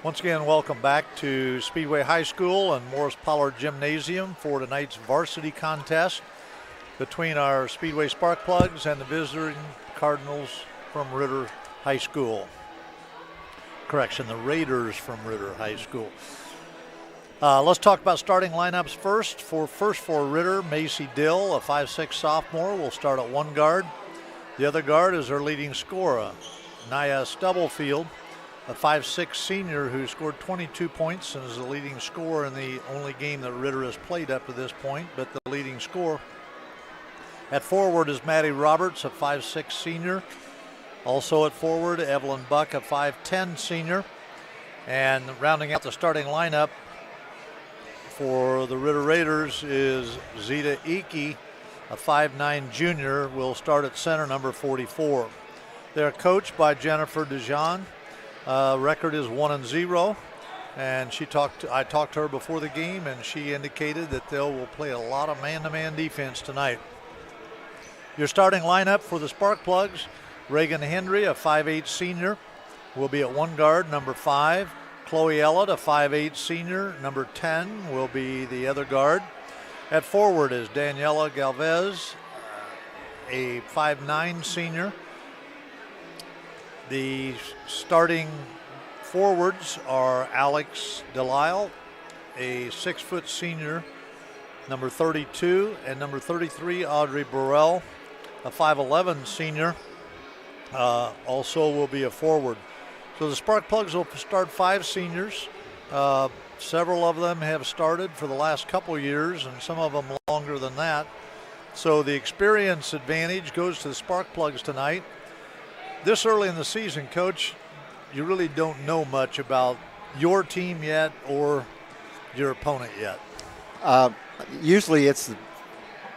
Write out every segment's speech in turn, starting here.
Once again, welcome back to Speedway High School and Morris Pollard Gymnasium for tonight's varsity contest between our Speedway Sparkplugs and the visiting Cardinals from Ritter High School. Correction, the Raiders from Ritter High School. Let's talk about starting lineups first. For Ritter, Macy Dill, a 5'6" sophomore, will start at one guard. The other guard is their leading scorer, Nia Stubblefield, a 5'6" senior who scored 22 points and is the leading scorer in the only game that Ritter has played up to this point, but the leading scorer. At forward is Maddie Roberts, a 5'6" senior. Also at forward, Evelyn Buck, a 5'10" senior. And rounding out the starting lineup for the Ritter Raiders is Zeta Iki, a 5'9" junior, will start at center, number 44. They're coached by Jennifer Dijon. Record is 1-0, and I talked to her before the game, and she indicated that they will play a lot of man-to-man defense tonight. Your starting lineup for the Sparkplugs: Reagan Hendry, a 5'8" senior, will be at one guard, number 5. Chloe Ellett, a 5'8" senior, number 10, will be the other guard. At forward is Daniela Galvez, a 5'9" senior. The starting forwards are Alex Delisle, a 6' senior, number 32, and number 33, Audrey Burrell, a 5'11" senior, also will be a forward. So the Sparkplugs will start 5 seniors. Several of them have started for the last couple years, and some of them longer than that. So the experience advantage goes to the Sparkplugs tonight. This early in the season, Coach, you really don't know much about your team yet or your opponent yet. Usually it's the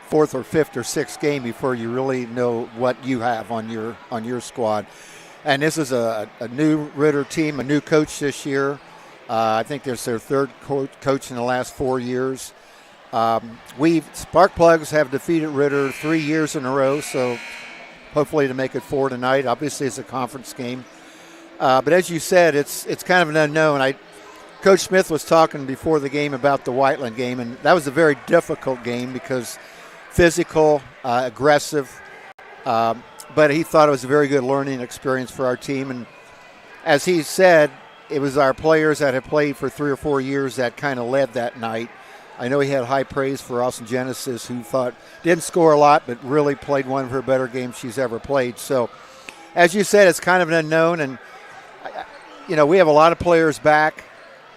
4th or 5th or 6th game before you really know what you have on your squad. And this is a new Ritter team, a new coach this year. I think there's their third coach in the last 4 years. Sparkplugs have defeated Ritter 3 years in a row, so hopefully to make it 4 tonight. Obviously, it's a conference game. But as you said, it's kind of an unknown. Coach Smith was talking before the game about the Whiteland game, and that was a very difficult game because physical, aggressive, but he thought it was a very good learning experience for our team. And as he said, it was our players that had played for 3 or 4 years that kind of led that night. I know he had high praise for Austin Genesis, who didn't score a lot, but really played one of her better games she's ever played. So, as you said, it's kind of an unknown, and we have a lot of players back.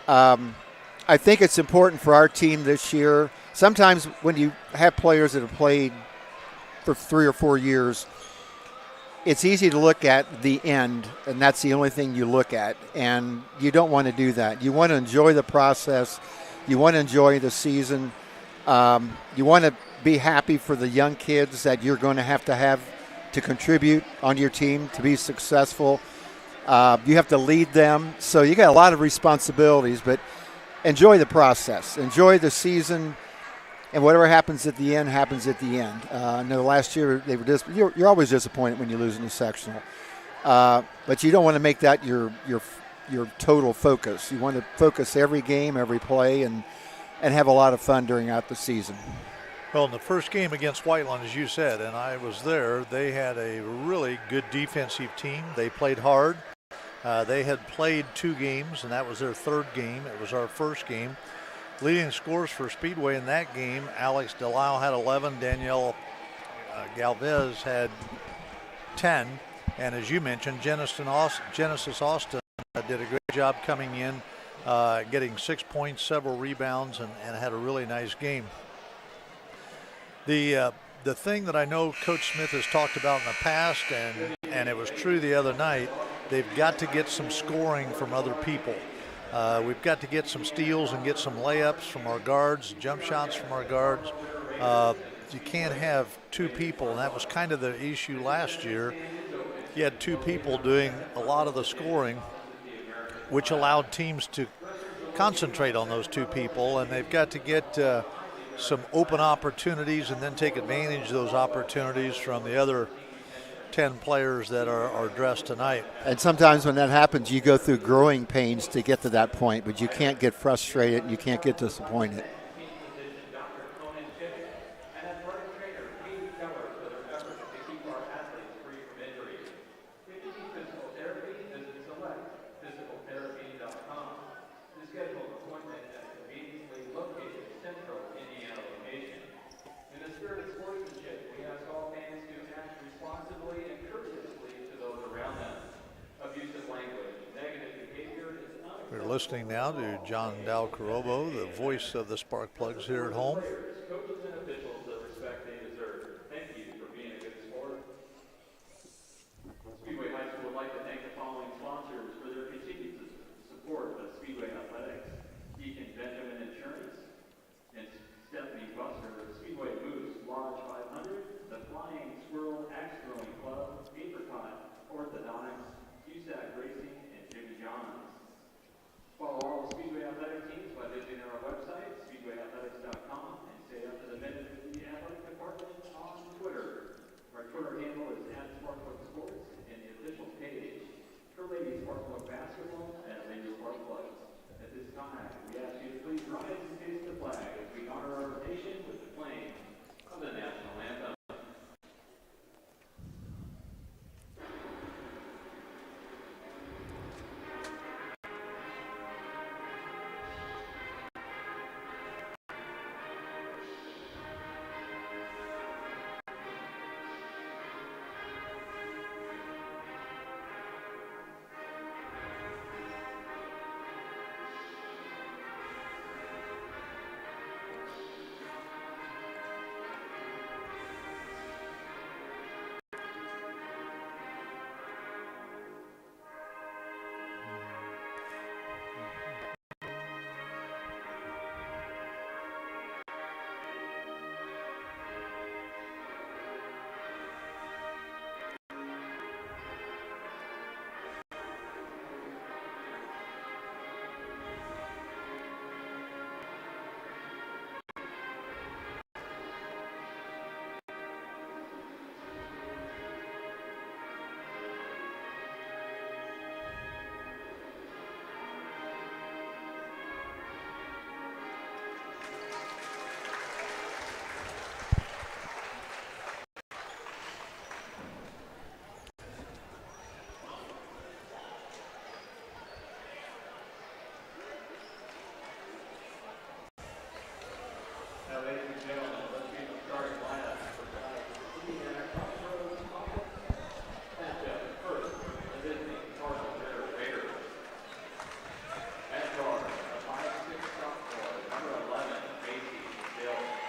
I think it's important for our team this year. Sometimes when you have players that have played for 3 or 4 years, it's easy to look at the end, and that's the only thing you look at, and you don't want to do that. You want to enjoy the process. You want to enjoy the season. You want to be happy for the young kids that you're going to have to contribute on your team to be successful. You have to lead them. So you got a lot of responsibilities, but enjoy the process. Enjoy the season, and whatever happens at the end happens at the end. I know last year you're always disappointed when you lose in the sectional. But you don't want to make that your total focus. You want to focus every game, every play, and have a lot of fun out the season. Well, in the first game against Whiteland, as you said, and I was there, they had a really good defensive team. They played hard. They had played 2 games, and that was their 3rd game. It was our first game. Leading scores for Speedway in that game, Alex Delisle had 11, Danielle Galvez had 10, and as you mentioned, Genesis Austin did a great job coming in, getting 6 points, several rebounds, and had a really nice game. The thing that I know Coach Smith has talked about in the past, and it was true the other night, they've got to get some scoring from other people. We've got to get some steals and get some layups from our guards, jump shots from our guards. You can't have 2 people, and that was kind of the issue last year. You had 2 people doing a lot of the scoring, which allowed teams to concentrate on those 2 people, and they've got to get some open opportunities and then take advantage of those opportunities from the other 10 players that are dressed tonight. And sometimes when that happens, you go through growing pains to get to that point, but you can't get frustrated and you can't get disappointed. We're listening now to John Dalcarobo, the voice of the Spark Plugs here at home. Coaches and officials the respect they deserve. Thank you for being a good sport. Speedway High School would like to thank the following sponsors for their continued support of Speedway Athletics: Deacon Benjamin Insurance and Stephanie Buster, Speedway Moose Lodge 500, the Flying Squirrel Axe Throwing Club, Apricot Orthodontics, USAC Racing, and Jimmy John's. Follow all the Speedway Athletic teams by visiting our website, speedwayathletics.com, and stay up to the minute with the athletic department on Twitter. Our Twitter handle is @SparkPlugSports, and the official page for Ladies Sparkplug Basketball and Ladies Sparkplugs. At this time, we ask you to please rise and face the flag as we honor our nation with the playing of the national anthem.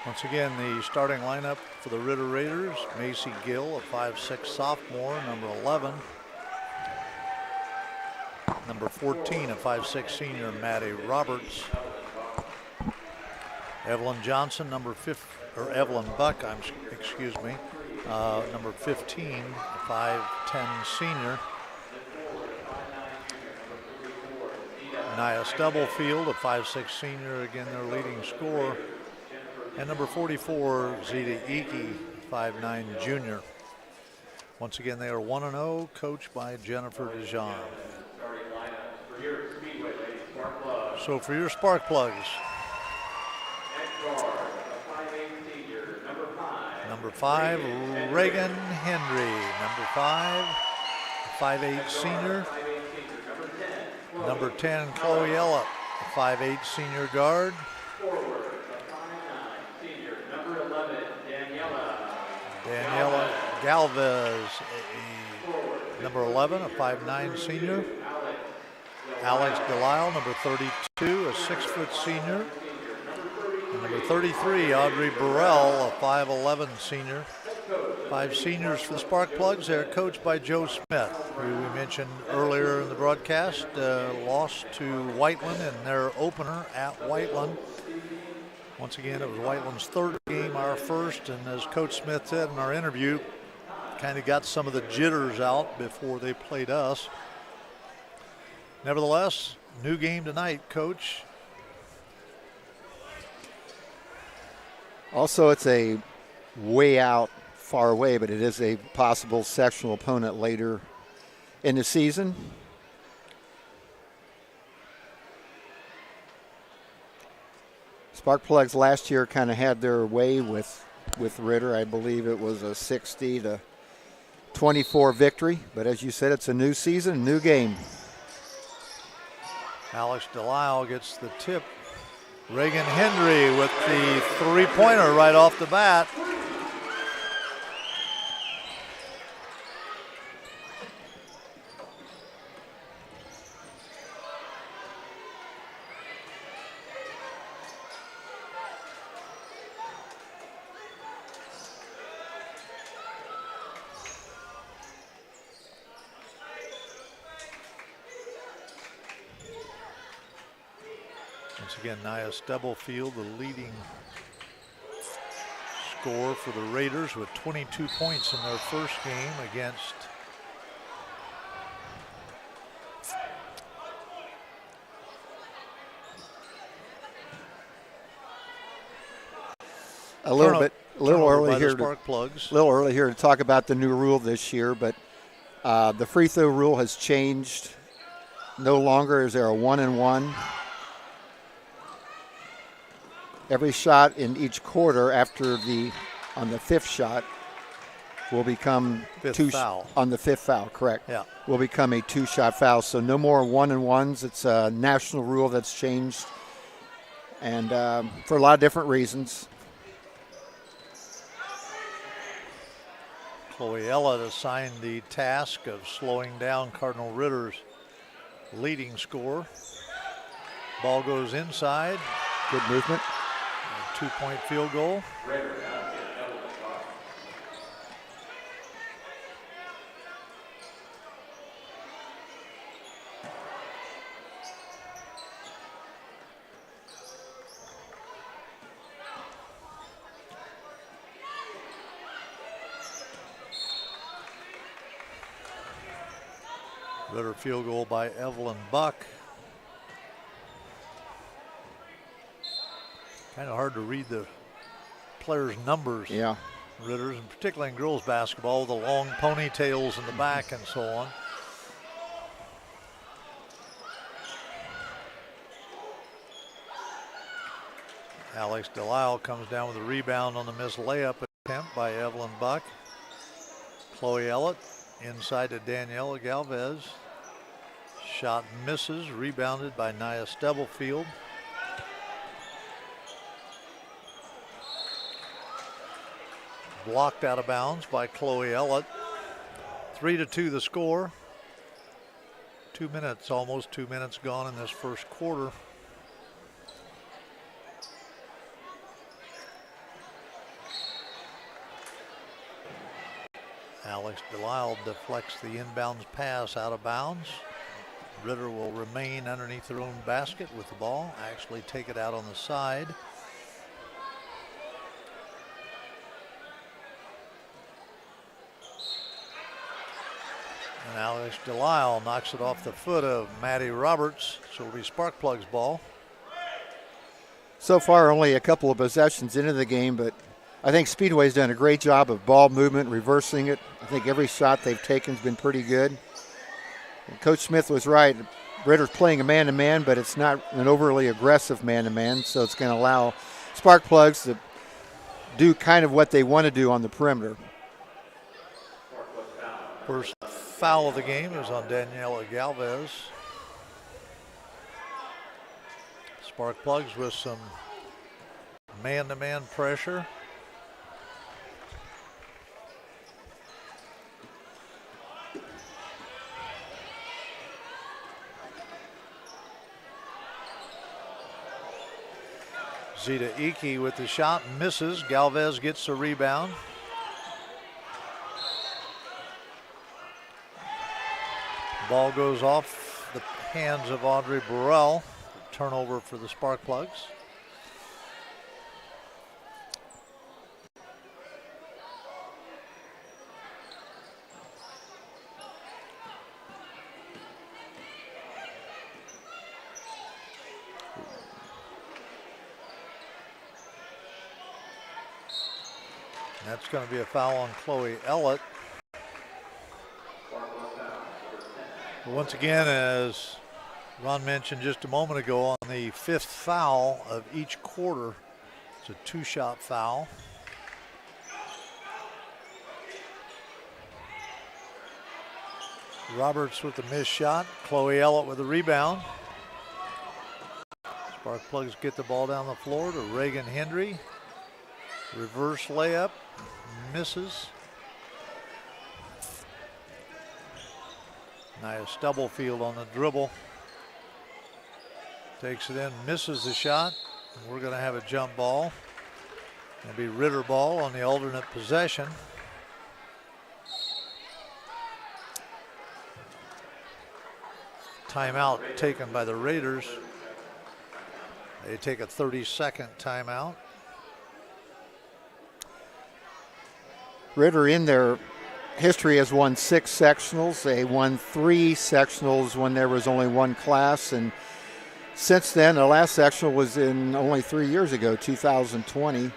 Once again, the starting lineup for the Ritter Raiders: Macy Gill, a 5'6" sophomore, number 11. Number 14, a 5'6" senior, Maddie Roberts. Evelyn Johnson, Evelyn Buck, excuse me, number 15, a 5'10" senior. Nia Stubblefield, a 5'6" senior, again their leading scorer. And number 44, Zeta Iki, 5'9" junior. Once again, they are 1-0, coached by Jennifer DeJean. So for your Spark Plugs, number 5, Reagan Henry. Number 5, 5'8" senior. Number 10, Chloe Ella, a 5'8" senior guard. Daniela Galvez, number 11, a 5'9" senior. Alex Delisle, number 32, a 6-foot senior. And number 33, Audrey Burrell, a 5'11" senior. 5 seniors for the Spark Plugs. They're coached by Joe Smith, who we mentioned earlier in the broadcast, lost to Whiteland in their opener at Whiteland. Once again, it was Whiteland's third game, our first, and as Coach Smith said in our interview, kind of got some of the jitters out before they played us. Nevertheless, new game tonight, Coach. Also, it's a way out far away, but it is a possible sectional opponent later in the season. Sparkplugs last year kind of had their way with Ritter. I believe it was a 60-24 victory. But as you said, it's a new season, new game. Alex Delisle gets the tip. Reagan Hendry with the three-pointer right off the bat. Once again, Nia Stubblefield, the leading scorer for the Raiders with 22 points in their first game against a little early here to talk about the new rule this year, but the free throw rule has changed. No longer is there a 1-and-1. Every shot in each quarter on the fifth shot will become on the fifth foul, correct? Yeah. Will become a two-shot foul. So no more 1-and-1s. It's a national rule that's changed, and for a lot of different reasons. Chloe Ellett assigned the task of slowing down Cardinal Ritter's leading scorer. Ball goes inside. Good movement. A two-point field goal. Ritter field goal by Evelyn Buck. Kind of hard to read the players' numbers. Yeah. Ritters, and particularly in girls basketball, with the long ponytails in the back and so on. Alex Delisle comes down with a rebound on the missed layup attempt by Evelyn Buck. Chloe Ellett inside to Daniela Galvez. Shot misses, rebounded by Nia Stubblefield. Blocked out of bounds by Chloe Ellett. 3-2 the score. 2 minutes, almost 2 minutes gone in this first quarter. Alex Delisle deflects the inbounds pass out of bounds. Ritter will remain underneath their own basket with the ball, actually take it out on the side. And Alex Delisle knocks it off the foot of Maddie Roberts, so it'll be Sparkplug's ball. So far, only a couple of possessions into the game, but I think Speedway's done a great job of ball movement, reversing it. I think every shot they've taken has been pretty good. And Coach Smith was right. Ritter's playing a man-to-man, but it's not an overly aggressive man-to-man, so it's going to allow Sparkplugs to do kind of what they want to do on the perimeter. First foul of the game is on Daniela Galvez. Sparkplugs with some man-to-man pressure. Zita Iki with the shot, misses. Galvez gets the rebound. Ball goes off the hands of Audrey Burrell. Turnover for the Sparkplugs. That's going to be a foul on Chloe Ellett. But once again, as Ron mentioned just a moment ago, on the 5th foul of each quarter, it's a 2-shot foul. Roberts with the missed shot. Chloe Ellett with the rebound. Spark Plugs get the ball down the floor to Reagan Hendry. Reverse layup. Misses. Nia Stubblefield on the dribble. Takes it in, misses the shot. And we're going to have a jump ball. It'll be Ritter ball on the alternate possession. Timeout taken by the Raiders. They take a 30-second timeout. Ritter in their history has won 6 sectionals. They won 3 sectionals when there was only one class. And since then, the last sectional was in only 3 years ago, 2020.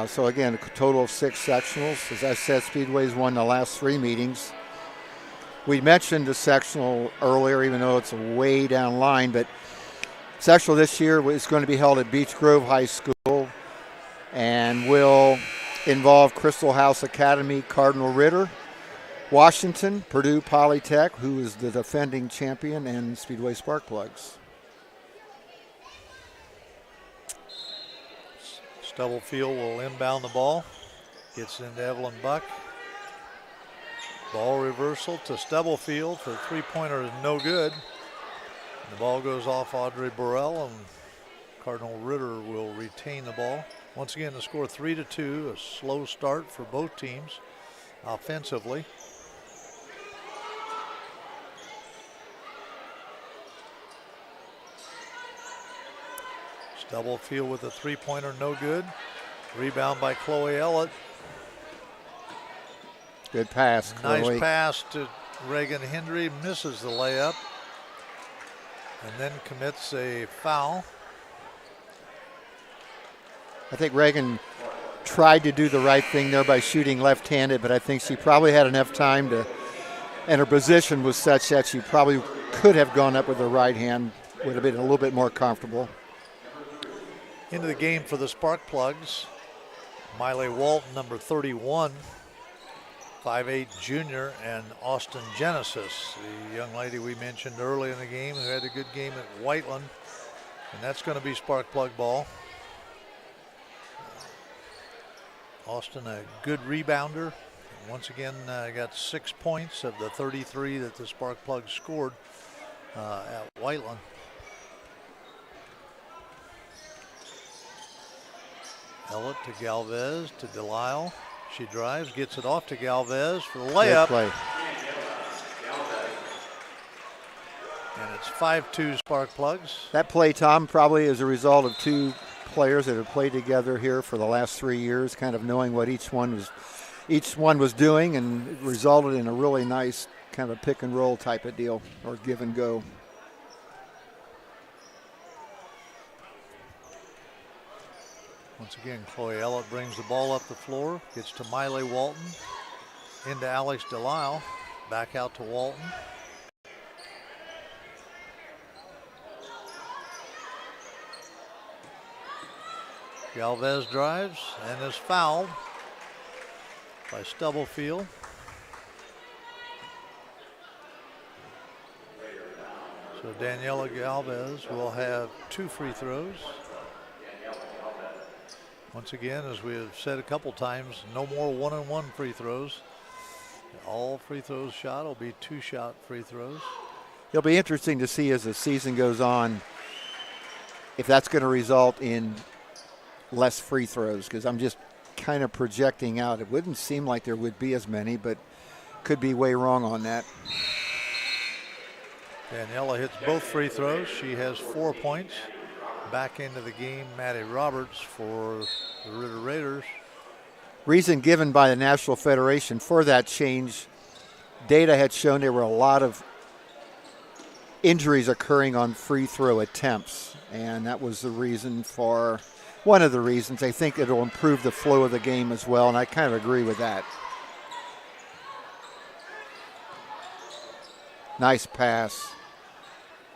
So again, a total of 6 sectionals. As I said, Speedway's won the last 3 meetings. We mentioned the sectional earlier, even though it's a way down line, but sectional this year is going to be held at Beech Grove High School and will involve Crystal House Academy, Cardinal Ritter, Washington, Purdue Polytech, who is the defending champion, and Speedway Spark Plugs. Stubblefield will inbound the ball. Gets it into Evelyn Buck. Ball reversal to Stubblefield for a 3-pointer is no good. The ball goes off Audrey Burrell, and Cardinal Ritter will retain the ball. Once again, the score 3-2, a slow start for both teams offensively. Stubblefield with a 3-pointer, no good. Rebound by Chloe Ellett. Good pass, Chloe. Nice pass to Reagan Hendry, misses the layup, and then commits a foul. I think Reagan tried to do the right thing there by shooting left-handed, but I think she probably had enough time to, and her position was such that she probably could have gone up with her right hand, would have been a little bit more comfortable. Into the game for the Spark Plugs, Miley Walton, number 31, 5'8" junior, and Austin Genesis, the young lady we mentioned early in the game who had a good game at Whiteland, and that's going to be Spark Plug ball. Austin, a good rebounder. Once again, got 6 points of the 33 that the Spark Plugs scored at Whiteland. Ellett to Galvez to Delisle. She drives, gets it off to Galvez for the layup. And it's 5-2 Spark Plugs. That play, Tom, probably is a result of 2 players that have played together here for the last 3 years, kind of knowing what each one was doing, and it resulted in a really nice kind of pick and roll type of deal, or give and go. Once again, Chloe Ellett brings the ball up the floor, gets to Miley Walton, into Alex Delisle, back out to Walton. Galvez drives and is fouled by Stubblefield. So Daniela Galvez will have 2 free throws. Once again, as we have said a couple times, no more 1-on-1 free throws. All free throws shot will be 2-shot free throws. It'll be interesting to see as the season goes on if that's going to result in less free throws, because I'm just kind of projecting out. It wouldn't seem like there would be as many, but could be way wrong on that. Daniela hits both free throws. She has 4 points. Back into the game, Maddie Roberts for the Ritter Raiders. Reason given by the National Federation for that change, data had shown there were a lot of injuries occurring on free throw attempts, and that was the reason for one of the reasons. I think it'll improve the flow of the game as well, and I kind of agree with that. Nice pass.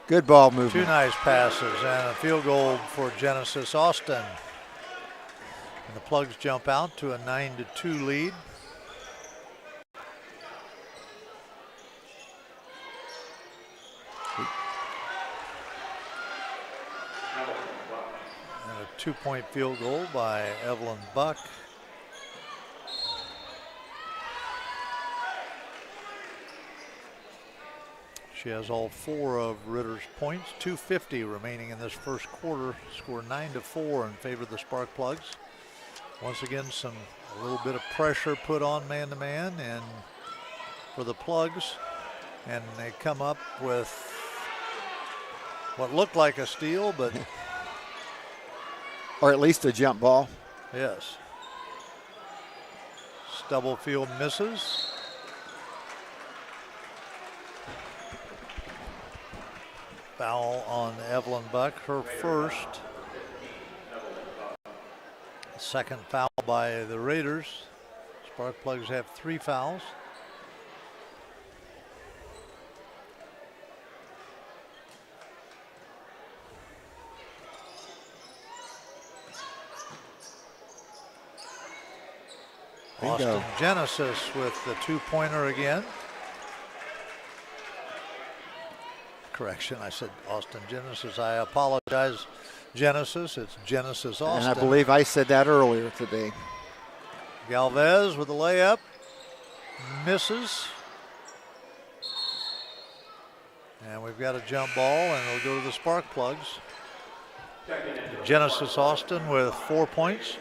Good ball movement. 2 nice passes and a field goal for Genesis Austin. And the Plugs jump out to a 9-2 lead. And a 2-point field goal by Evelyn Buck. She has all 4 of Ritter's points. 2:50 remaining in this first quarter. Score 9-4 in favor of the Spark Plugs. Once again, a little bit of pressure put on man-to-man and for the Plugs, and they come up with what looked like a steal, but or at least a jump ball. yes. Stubblefield misses. Foul on Evelyn Buck, her first. Second foul by the Raiders. Spark Plugs have 3 fouls. Austin Genesis with the 2-pointer again. Correction, I said Austin Genesis. I apologize, Genesis. It's Genesis Austin. And I believe I said that earlier today. Galvez with the layup. Misses. And we've got a jump ball, and it'll go to the Spark Plugs. Genesis Austin with 4 points.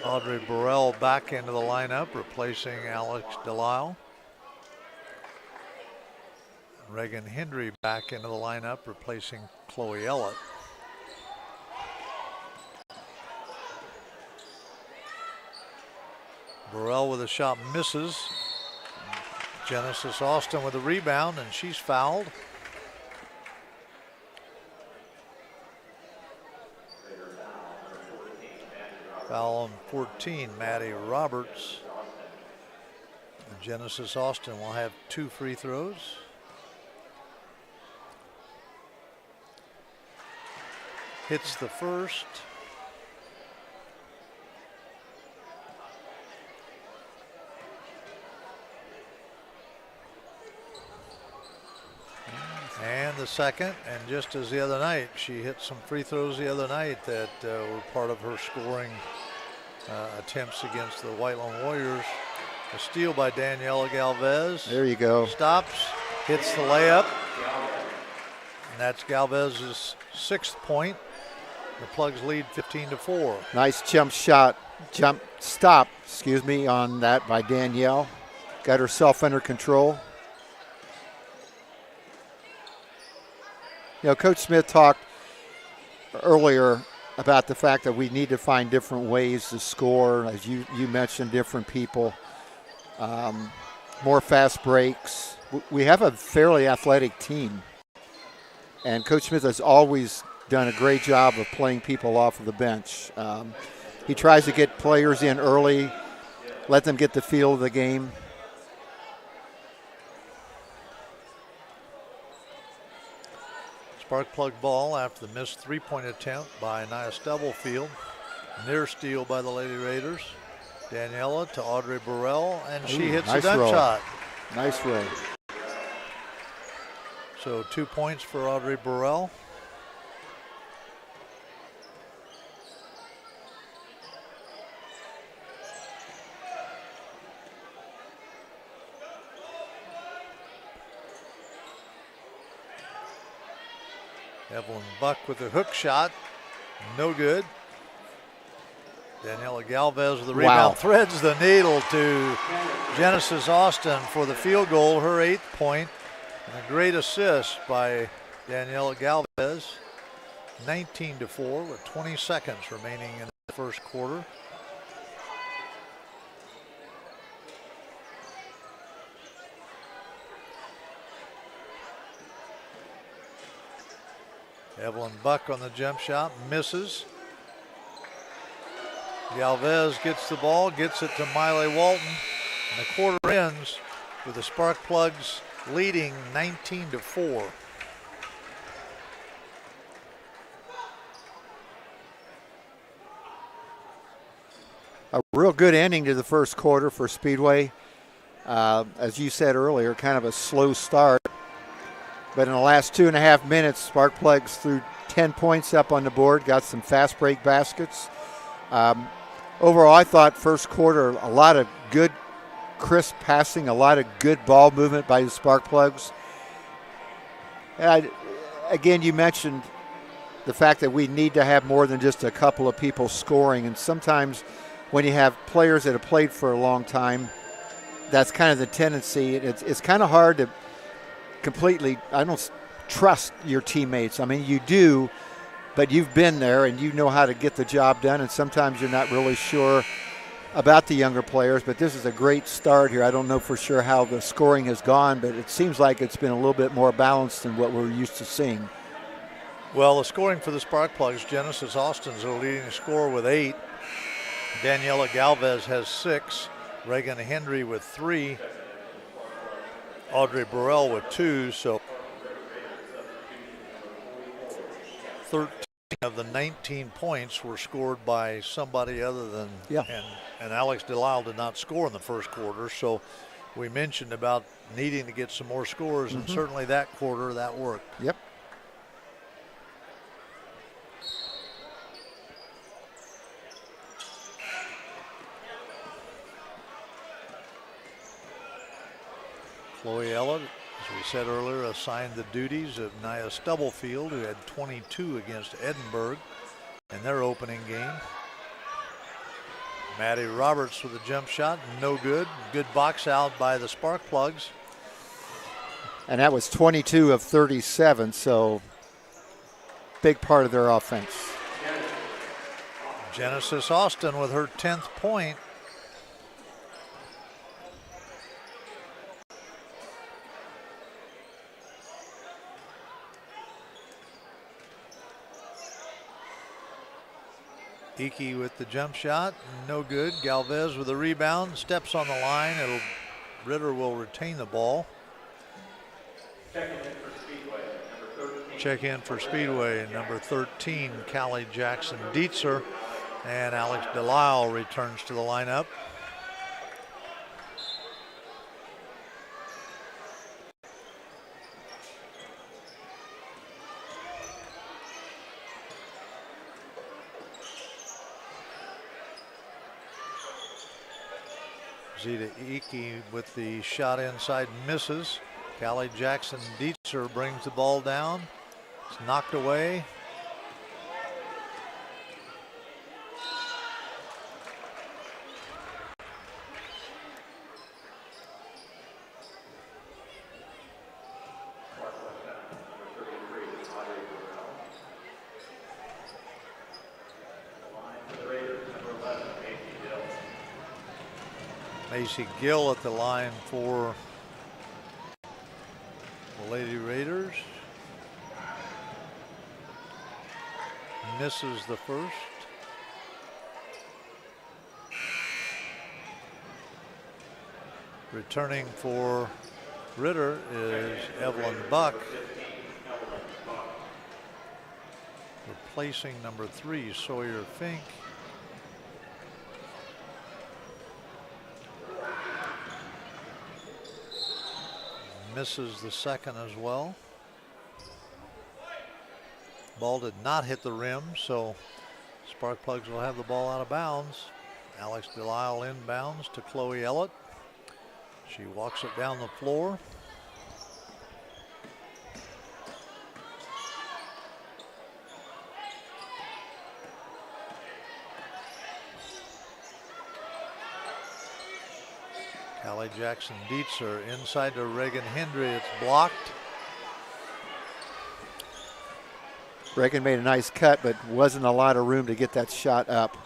Audrey Burrell back into the lineup, replacing Alex Delisle. Reagan Hendry back into the lineup, replacing Chloe Ellett. Burrell with a shot misses. Genesis Austin with a rebound, and she's fouled. Foul on 14, Maddie Roberts. And Genesis Austin will have 2 free throws. Hits the first. And the second, and just as the other night, she hit some free throws the other night that were part of her scoring attempts against the White Lone Warriors. A steal by Daniela Galvez. There you go. Stops, hits the layup, and that's Galvez's 6th point. The Plugs lead 15-4. Nice jump stop, on that by Danielle. Got herself under control. You know, Coach Smith talked earlier about the fact that we need to find different ways to score, as you mentioned, different people, more fast breaks. We have a fairly athletic team, and Coach Smith has always done a great job of playing people off of the bench. He tries to get players in early, let them get the feel of the game. Spark Plug ball after the missed 3-point attempt by Nia Stubblefield. Near steal by the Lady Raiders. Daniela to Audrey Burrell, and she hits nice a dunk roll. shot. Nice roll. So 2 points for Audrey Burrell. Evelyn Buck with a hook shot. No good. Daniela Galvez with the rebound. Threads the needle to Genesis Austin for the field goal, her 8th point. And a great assist by Daniela Galvez. 19-4 with 20 seconds remaining in the first quarter. Evelyn Buck on the jump shot, misses. Galvez gets the ball, gets it to Miley Walton. And the quarter ends with the Spark Plugs leading 19-4. A real good ending to the first quarter for Speedway. As you said earlier, kind of a slow start. But in the last 2.5 minutes, Spark Plugs threw 10 points up on the board, got some fast break baskets. Overall, I thought first quarter, a lot of good, crisp passing, a lot of good ball movement by the Spark Plugs. Again, you mentioned the fact that we need to have more than just a couple of people scoring. And sometimes when you have players that have played for a long time, that's kind of the tendency. It's kind of hard to completely, I don't trust your teammates. I mean, you do, but you've been there and you know how to get the job done, and sometimes you're not really sure about the younger players, but this is a great start here. I don't know for sure how the scoring has gone, but it seems like it's been a little bit more balanced than what we're used to seeing. Well, the scoring for the Spark Plugs, Genesis Austin's the leading scorer with 8. Daniela Galvez has 6. Reagan Hendry with 3. Audrey Burrell with 2. So 13 of the 19 points were scored by somebody other than, and Alex Delisle did not score in the first quarter. So we mentioned about needing to get some more scores, and certainly that quarter that worked. Yep. Chloe Ellett, as we said earlier, assigned the duties of Nia Stubblefield, who had 22 against Edinburgh in their opening game. Maddie Roberts with a jump shot, no good. Good box out by the Spark Plugs. And that was 22 of 37, so big part of their offense. Genesis Austin with her 10th point. Iki with the jump shot, no good. Galvez with a rebound, steps on the line. Ritter will retain the ball. Check in for Speedway, number 13, Callie Jackson Dietzer, and Alex Delisle returns to the lineup. Zeta Iki with the shot inside, misses. Callie Jackson Dietzer brings the ball down. It's knocked away. Macy Gill at the line for the Lady Raiders. Misses the first. Returning for Ritter is Evelyn Buck. Replacing number 3, Sawyer Fink. Misses the second as well. Ball did not hit the rim, so Spark Plugs will have the ball out of bounds. Alex Delisle inbounds to Chloe Ellett. She walks it down the floor. Callie Jackson Dietzer inside to Reagan Hendry. It's blocked. Reagan made a nice cut, but wasn't a lot of room to get that shot up.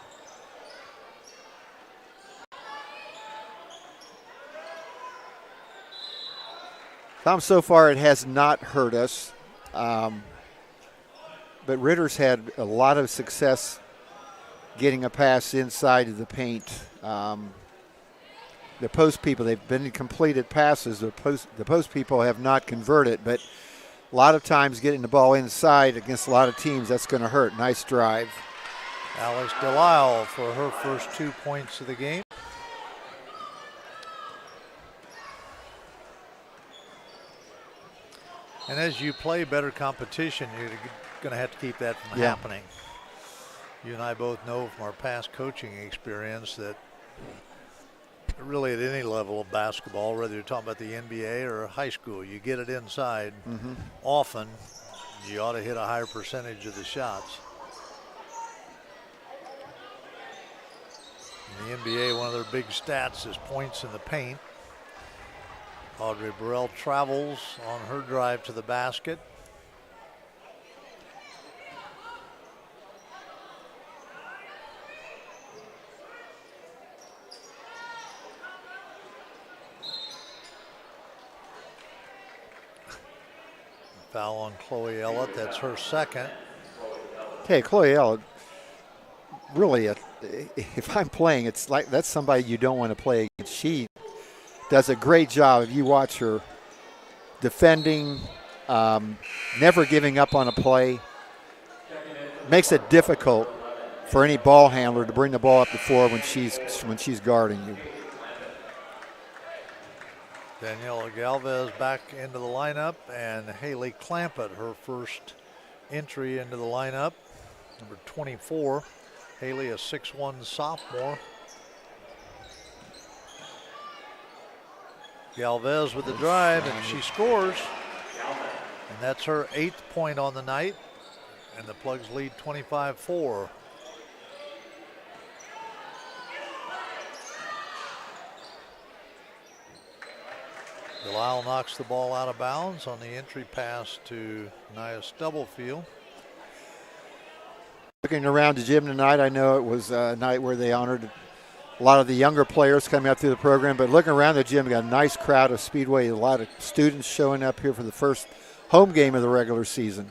Tom, so far it has not hurt us. but Ritter's had a lot of success getting a pass inside of the paint. The post people, they've been completed passes. The post people have not converted, but a lot of times getting the ball inside against a lot of teams, that's going to hurt. Nice drive. Alex Delisle for her first 2 points of the game. And as you play better competition, you're going to have to keep that from happening. You and I both know from our past coaching experience that really at any level of basketball, whether you're talking about the NBA or high school, you get it inside often, you ought to hit a higher percentage of the shots. In the NBA, one of their big stats is points in the paint. Audrey Burrell travels on her drive to the basket. Foul on Chloe Ellett. That's her second. Okay, Chloe Ellett, really, if I'm playing, it's like that's somebody you don't want to play against. She does a great job. If you watch her defending, never giving up on a play, makes it difficult for any ball handler to bring the ball up the floor when she's guarding you. Daniela Galvez back into the lineup, and Haley Clampett, her first entry into the lineup, number 24. Haley, a 6'1" sophomore. Galvez with the drive, and she scores. And that's her 8th point on the night, and the Plugs lead 25-4. Delisle knocks the ball out of bounds on the entry pass to Nia Stubblefield. Looking around the gym tonight, I know it was a night where they honored a lot of the younger players coming up through the program, but looking around the gym, we got a nice crowd of Speedway, a lot of students showing up here for the first home game of the regular season.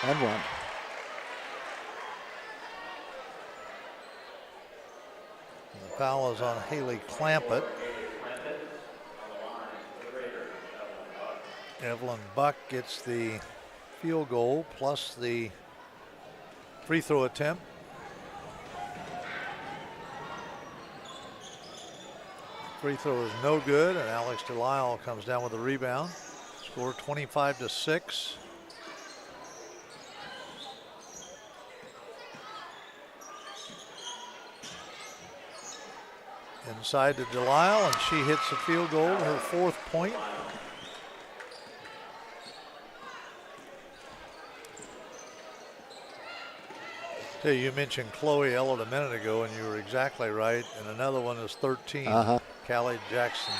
And one. The foul is on Haley Clampett. Evelyn Buck gets the field goal plus the free throw attempt. Free throw is no good, and Alex Delisle comes down with a rebound. Score 25-6. Inside to Delisle, and she hits the field goal, her 4th point. You mentioned Chloe Ellett a minute ago, and you were exactly right. And another one is 13. Callie Jackson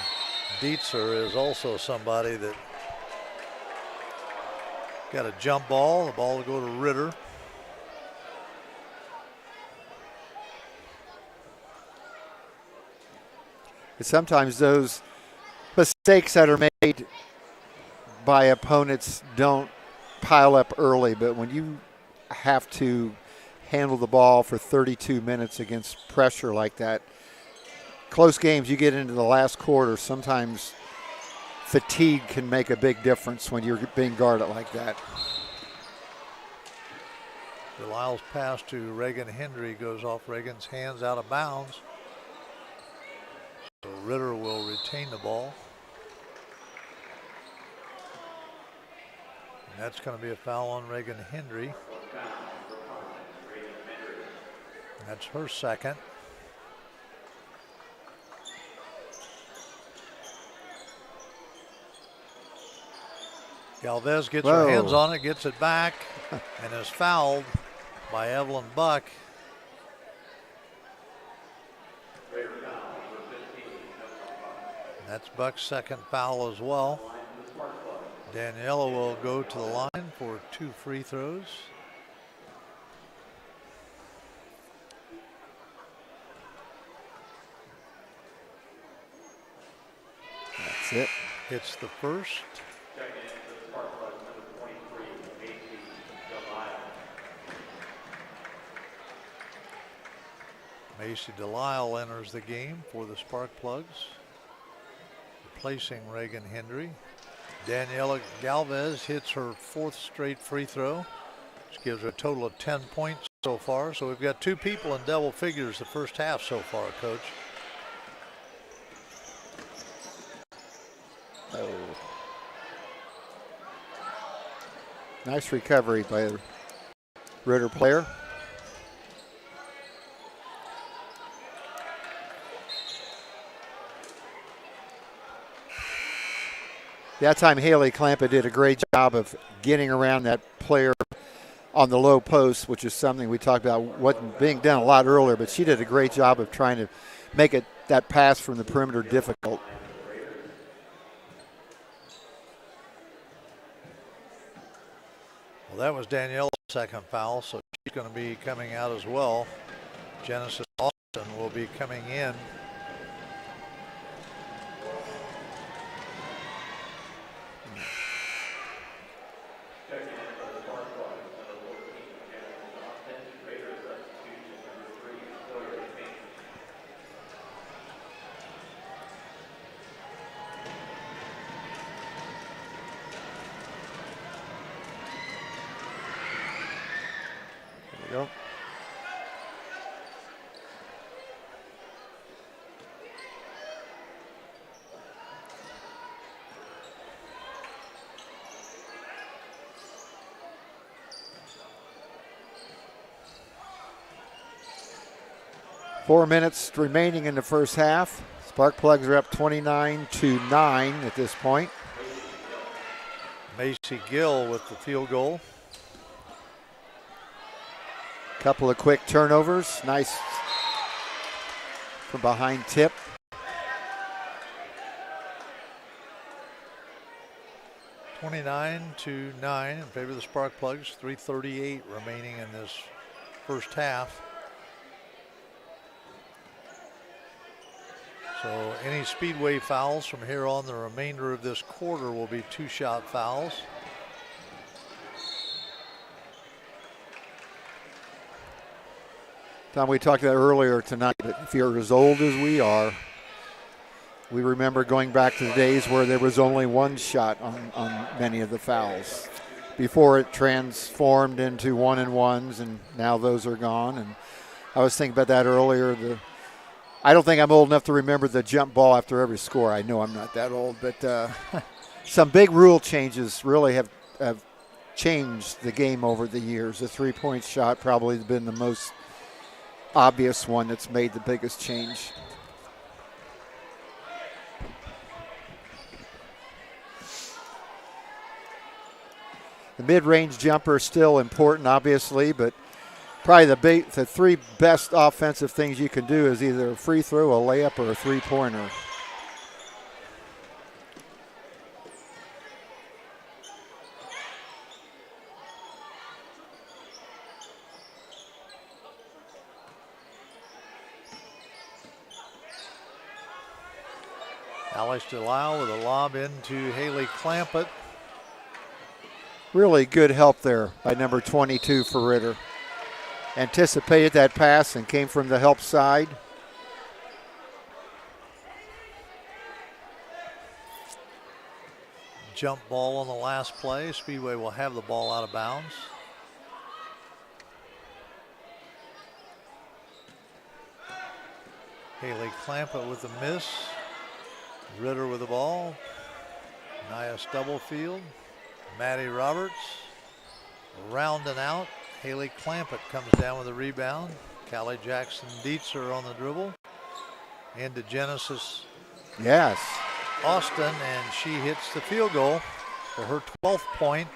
Dietzer is also somebody that got a jump ball. The ball will go to Ritter. Sometimes those mistakes that are made by opponents don't pile up early, but when you have to handle the ball for 32 minutes against pressure like that, close games, you get into the last quarter, sometimes fatigue can make a big difference when you're being guarded like that. Delisle's pass to Reagan Hendry goes off Reagan's hands out of bounds. So Ritter will retain the ball. And that's going to be a foul on Reagan Hendry. And that's her second. Galvez gets her hands on it, gets it back, and is fouled by Evelyn Buck. That's Buck's second foul as well. Daniela will go to the line for 2 free throws. That's it. hits the first. Checking in for the Spark Plugs, number 23, Macy Delisle. Macy Delisle enters the game for the Spark Plugs, replacing Reagan Hendry. Daniela Galvez hits her 4th straight free throw, which gives her a total of 10 points so far. So we've got 2 people in double figures the first half so far, Coach. Oh. Nice recovery by the Ritter player. That time Haley Clampa did a great job of getting around that player on the low post, which is something we talked about wasn't being done a lot earlier, but she did a great job of trying to make it that pass from the perimeter difficult. Well, that was Danielle's second foul, so she's going to be coming out as well. Genesis Austin will be coming in. Go. 4 minutes remaining in the first half. Spark Plugs are up 29-9 at this point. Macy Gill with the field goal. Couple of quick turnovers. Nice from behind tip. (29-9) in favor of the Spark Plugs. 3:38 remaining in this first half. So any Speedway fouls from here on the remainder of this quarter will be 2-shot fouls. Tom, we talked about earlier tonight, but if you're as old as we are, we remember going back to the days where there was only 1 shot on many of the fouls before it transformed into 1-and-1s, and now those are gone. And I was thinking about that earlier. I don't think I'm old enough to remember the jump ball after every score. I know I'm not that old, but some big rule changes really have changed the game over the years. The 3-point shot probably has been the most obvious one that's made the biggest change. The mid-range jumper is still important, obviously, but probably the 3 best offensive things you can do is either a free throw, a layup, or a 3-pointer. Alice Delisle with a lob into Haley Clampett. Really good help there by number 22 for Ritter. Anticipated that pass and came from the help side. Jump ball on the last play. Speedway will have the ball out of bounds. Haley Clampett with the miss. Ritter with the ball. Nia Stubblefield. Maddie Roberts. Rounding out. Haley Clampett comes down with a rebound. Callie Jackson Dietzer on the dribble. Into Genesis Yes. Austin, and she hits the field goal for her 12th point.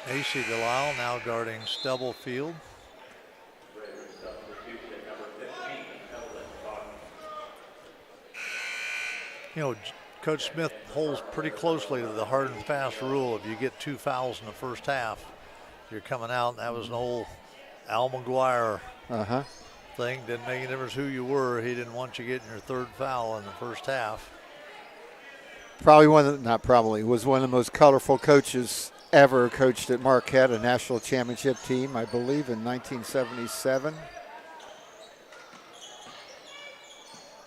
Macy Delisle now guarding Stubblefield. You know, Coach Smith holds pretty closely to the hard and fast rule. If you get 2 fouls in the first half, you're coming out. And that was an old Al McGuire thing. Didn't make any difference who you were. He didn't want you getting your 3rd foul in the first half. Probably was one of the most colorful coaches ever. Coached at Marquette, a national championship team, I believe, in 1977.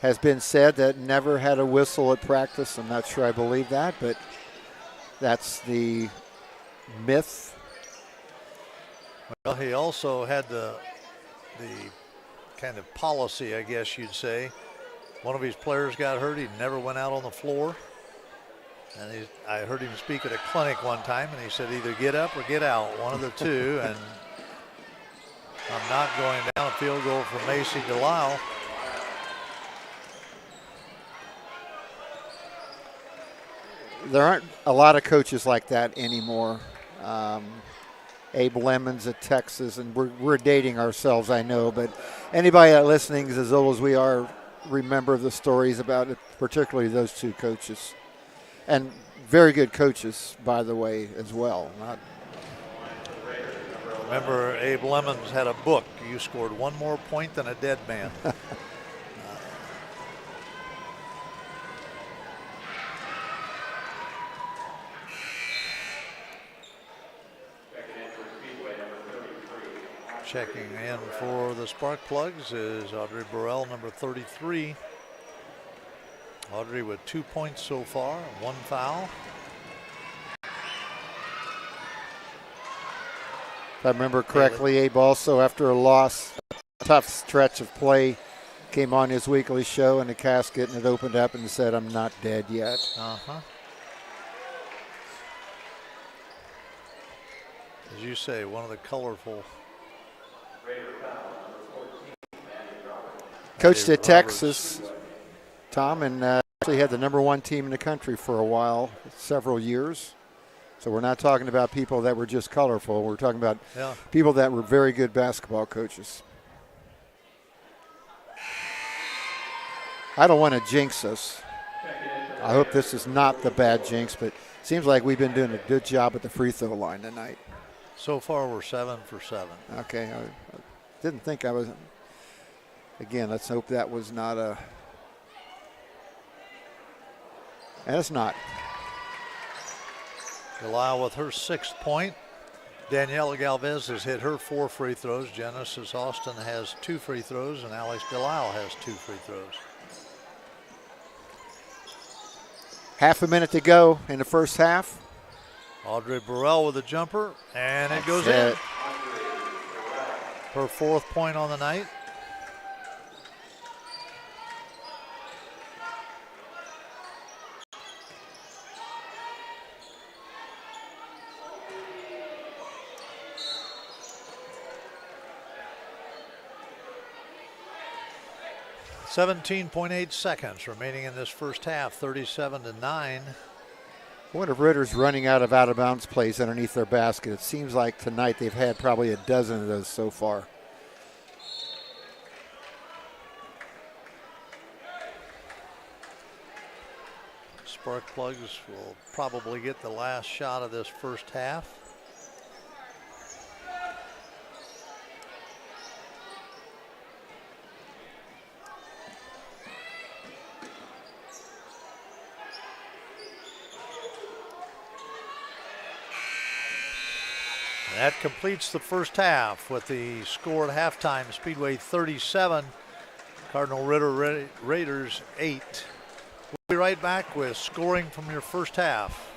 Has been said that never had a whistle at practice. I'm not sure I believe that, but that's the myth. Well, he also had the kind of policy, I guess you'd say. One of his players got hurt. He never went out on the floor. And I heard him speak at a clinic one time, and he said either get up or get out, one of the two. And I'm not going down. A field goal for Macy Delisle. There aren't a lot of coaches like that anymore. Abe Lemons at Texas, and we're dating ourselves, I know, but anybody that listening is as old as we are, remember the stories about it, particularly those two coaches. And very good coaches, by the way, as well. Remember, Abe Lemons had a book. You scored one more point than a dead man. Checking in for the Spark Plugs is Audrey Burrell, number 33. Audrey with 2 points so far, 1 foul. If I remember correctly, Abe also, after a loss, a tough stretch of play, came on his weekly show in the casket, and it opened up and said, "I'm not dead yet." As you say, one of the colorful. Coached at Texas, Tom, and actually had the #1 team in the country for a while, several years. So we're not talking about people that were just colorful. We're talking about people that were very good basketball coaches. I don't want to jinx us. I hope this is not the bad jinx, but it seems like we've been doing a good job at the free throw line tonight. So far, we're 7 for 7. Okay, I didn't think I was. Again, let's hope that was not a. And it's not. Delisle with her 6th point. Daniela Galvez has hit her 4 free throws. Genesis Austin has 2 free throws, and Alex Delisle has 2 free throws. Half a minute to go in the first half. Audrey Burrell with a jumper, and it goes in. Her 4th point on the night. .8 seconds remaining in this first half, 37-9. I wonder if Ritter's running out of bounds plays underneath their basket. It seems like tonight they've had probably a dozen of those so far. Spark Plugs will probably get the last shot of this first half. That completes the first half with the score at halftime, Speedway 37, Cardinal Ritter Raiders 8. We'll be right back with scoring from your first half.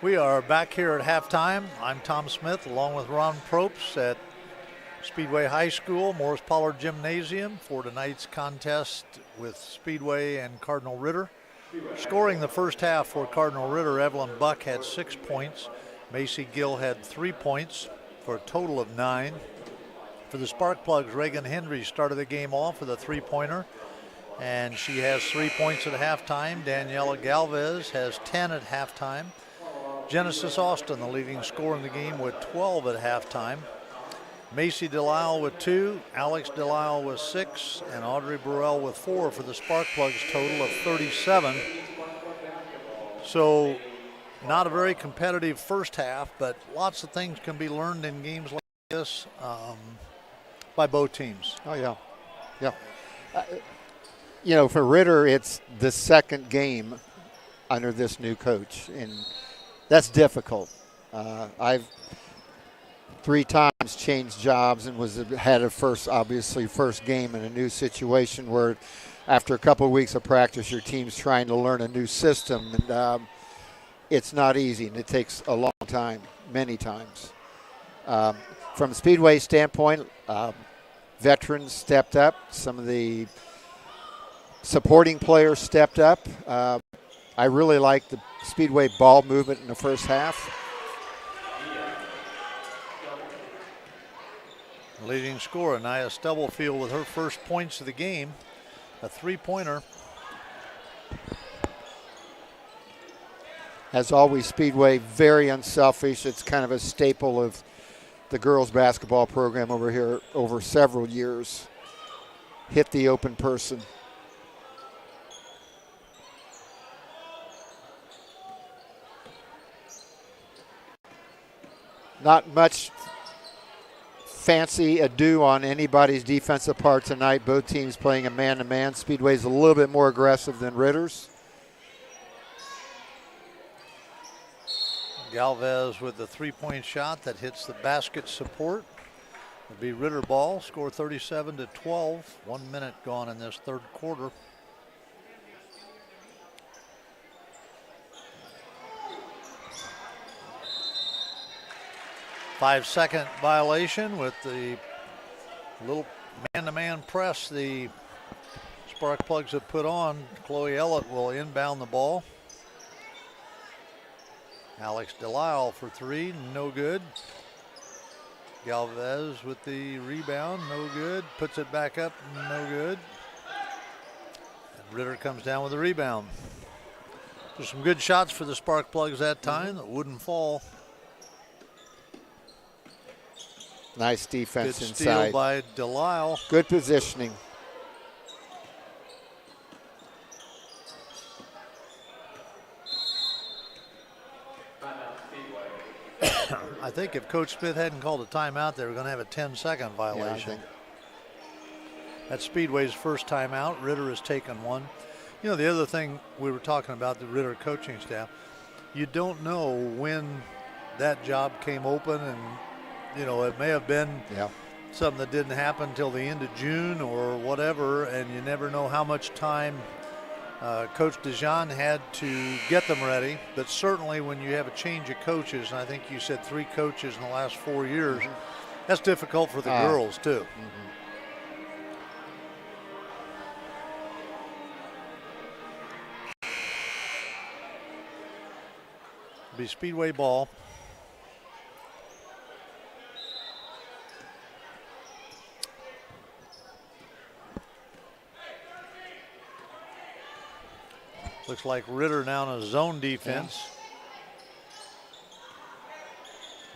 We are back here at halftime. I'm Tom Smith along with Ron Probst at Speedway High School, Morris Pollard Gymnasium for tonight's contest with Speedway and Cardinal Ritter. Scoring the first half for Cardinal Ritter, Evelyn Buck had 6 points. Macy Gill had 3 points for a total of 9. For the Sparkplugs, Reagan Hendry started the game off with a 3-pointer, and she has 3 points at halftime. Daniela Galvez has 10 at halftime. Genesis Austin, the leading scorer in the game, with 12 at halftime. Macy Delisle with 2, Alex Delisle with 6, and Audrey Burrell with 4 for the Sparkplugs, total of 37. So not a very competitive first half, but lots of things can be learned in games like this by both teams. Oh, yeah. Yeah. For Ritter, it's the second game under this new coach, and that's difficult. I've 3 times changed jobs and had a first game in a new situation where after a couple of weeks of practice, your team's trying to learn a new system, and it's not easy, and it takes a long time, many times. From a Speedway standpoint, veterans stepped up. Some of the supporting players stepped up. I really like the Speedway ball movement in the first half. Leading scorer, Nia Stubblefield, with her first points of the game, a 3-pointer. As always, Speedway, very unselfish. It's kind of a staple of the girls basketball program over here over several years. Hit the open person. Not much fancy ado on anybody's defensive part tonight. Both teams playing a man-to-man. Speedway's a little bit more aggressive than Ritter's. Galvez with the 3-point shot that hits the basket support. It'll be Ritter ball, score 37-12. 1 minute gone in this third quarter. Five-second violation with the little man-to-man press the Sparkplugs have put on. Chloe Ellett will inbound the ball. Alex Delisle for 3, no good. Galvez with the rebound, no good. Puts it back up, no good. And Ritter comes down with the rebound. There's some good shots for the Sparkplugs that time that wouldn't fall. Nice defense good inside. Steal by Delisle. Good positioning. I think if Coach Smith hadn't called a timeout, they were going to have a 10-second violation. Yeah, That's Speedway's first timeout. Ritter has taken one. You know, the other thing we were talking about, the Ritter coaching staff, you don't know when that job came open, and, you know, it may have been something that didn't happen until the end of June or whatever, and you never know how much time Coach DeJean had to get them ready. But certainly when you have a change of coaches, and I think you said 3 coaches in the last 4 years, that's difficult for the girls too. Be Speedway ball. Looks like Ritter now in a zone defense.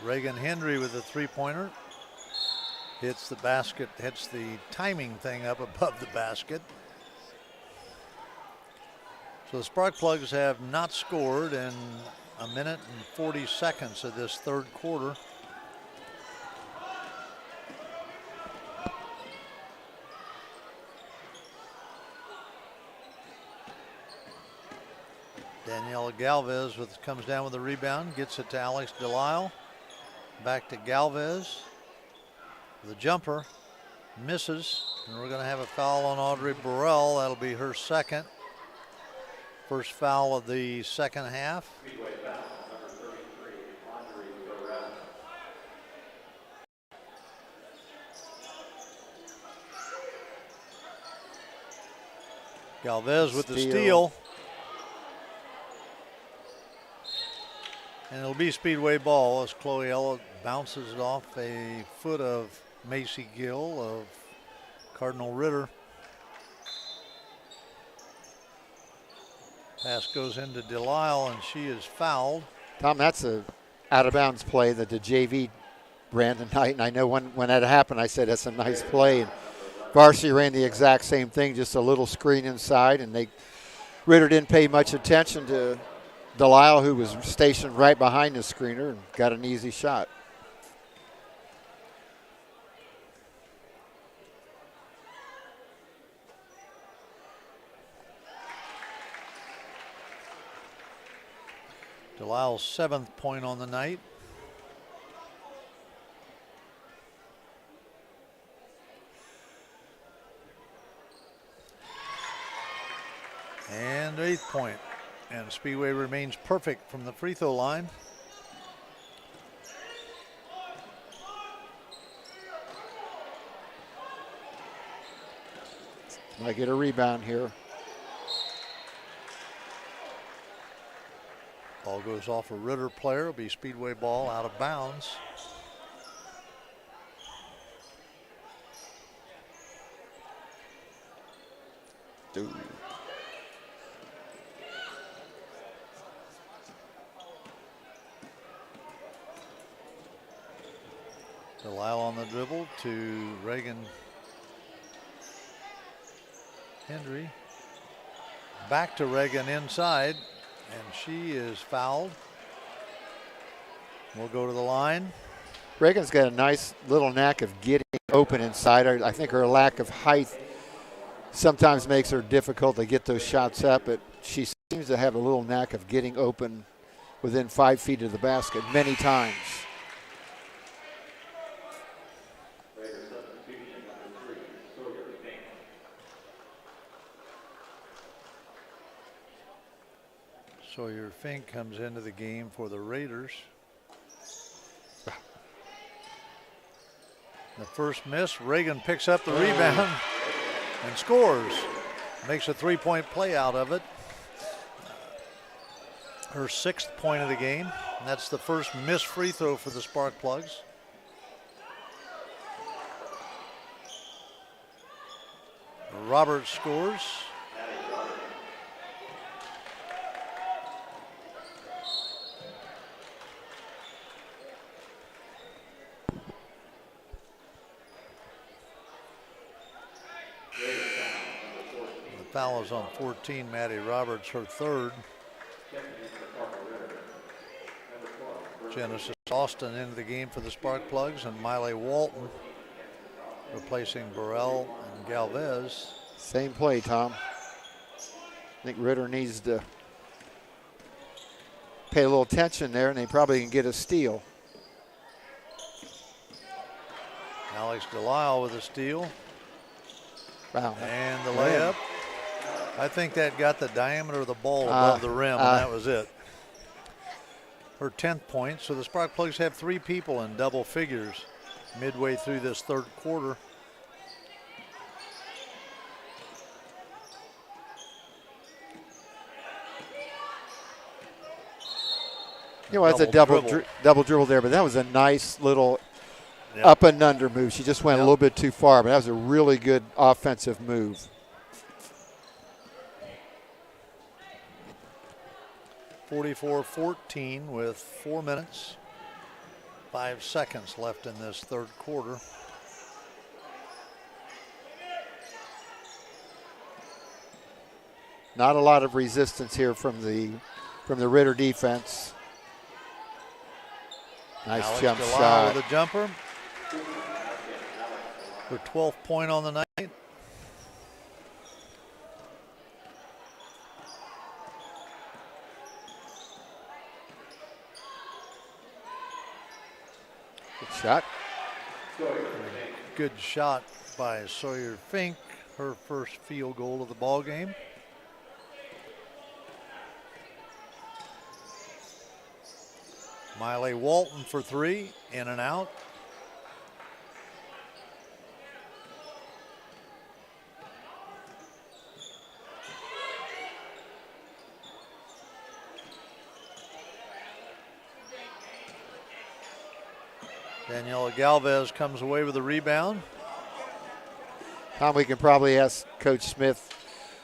Reagan Hendry with a 3-pointer. Hits the basket, hits the timing thing up above the basket. So the Sparkplugs have not scored in a minute and 40 seconds of this third quarter. Daniela Galvez comes down with the rebound, gets it to Alex Delisle. Back to Galvez. The jumper misses, and we're going to have a foul on Audrey Burrell. That'll be her second. First foul of the second half. Galvez with the steal. And it'll be Speedway ball as Chloe Ella bounces it off a foot of Macy Gill of Cardinal Ritter. Pass goes into Delisle, and she is fouled. Tom, that's a out-of-bounds play that the JV ran tonight, and I know when that happened, I said that's a nice play. And varsity ran the exact same thing, just a little screen inside, and Ritter didn't pay much attention to Delisle, who was stationed right behind the screener, and got an easy shot. Delisle's 7th point on the night. And 8th point. And Speedway remains perfect from the free throw line. Might get a rebound here. Ball goes off a Ritter player. It'll be Speedway ball out of bounds. Dude. Delisle on the dribble to Reagan Hendry. Back to Reagan inside, and she is fouled. We'll go to the line. Reagan's got a nice little knack of getting open inside. I think her lack of height sometimes makes her difficult to get those shots up, but she seems to have a little knack of getting open within 5 feet of the basket many times. Sawyer Fink comes into the game for the Raiders. The first miss, Reagan picks up the rebound and scores. Makes a 3-point play out of it. Her 6th point of the game. And that's the first missed free throw for the Sparkplugs. Roberts scores. Foul is on 14, Maddie Roberts, her 3rd. Genesis Austin into the game for the Sparkplugs, and Miley Walton replacing Burrell and Galvez. Same play, Tom. I think Ritter needs to pay a little attention there, and they probably can get a steal. Alex Delisle with a steal. Wow. And the layup. I think that got the diameter of the ball above the rim, and that was it. Her 10th point. So the Sparkplugs have 3 people in double figures midway through this 3rd quarter. You know, it's a double dribble there, but that was a nice little up and under move. She just went a little bit too far, but that was a really good offensive move. 44-14 with 4 minutes, 5 seconds left in this 3rd quarter. Not a lot of resistance here from the Ritter defense. Nice Alex jump Delisle shot. with a jumper. Her 12th point on the night. Good shot. Good shot by Sawyer Fink, her first field goal of the ball game. Miley Walton for 3, in and out. Daniela Galvez comes away with a rebound. Tom, we can probably ask Coach Smith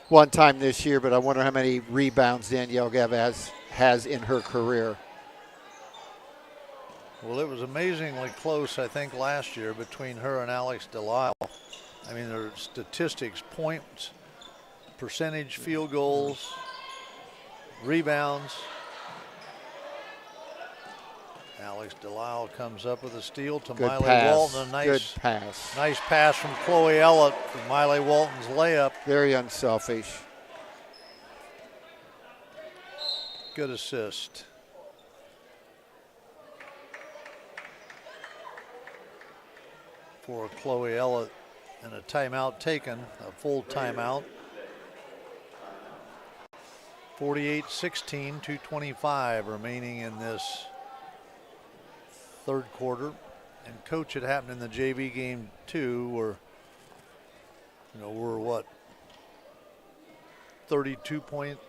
one time this year, but I wonder how many rebounds Danielle Galvez has in her career. Well, it was amazingly close, I think, last year between her and Alex Delisle. I mean, their statistics, points, percentage, field goals, rebounds. Alex Delisle comes up with a steal to Good Miley pass. Walton. A Good pass. nice pass from Chloe Ellett for Miley Walton's layup. Very unselfish. Good assist. For Chloe Ellett, and a timeout taken, a full timeout. 48-16, 2:25 remaining in this third quarter. And coach, it happened in the JV game too, where we're what, 32-point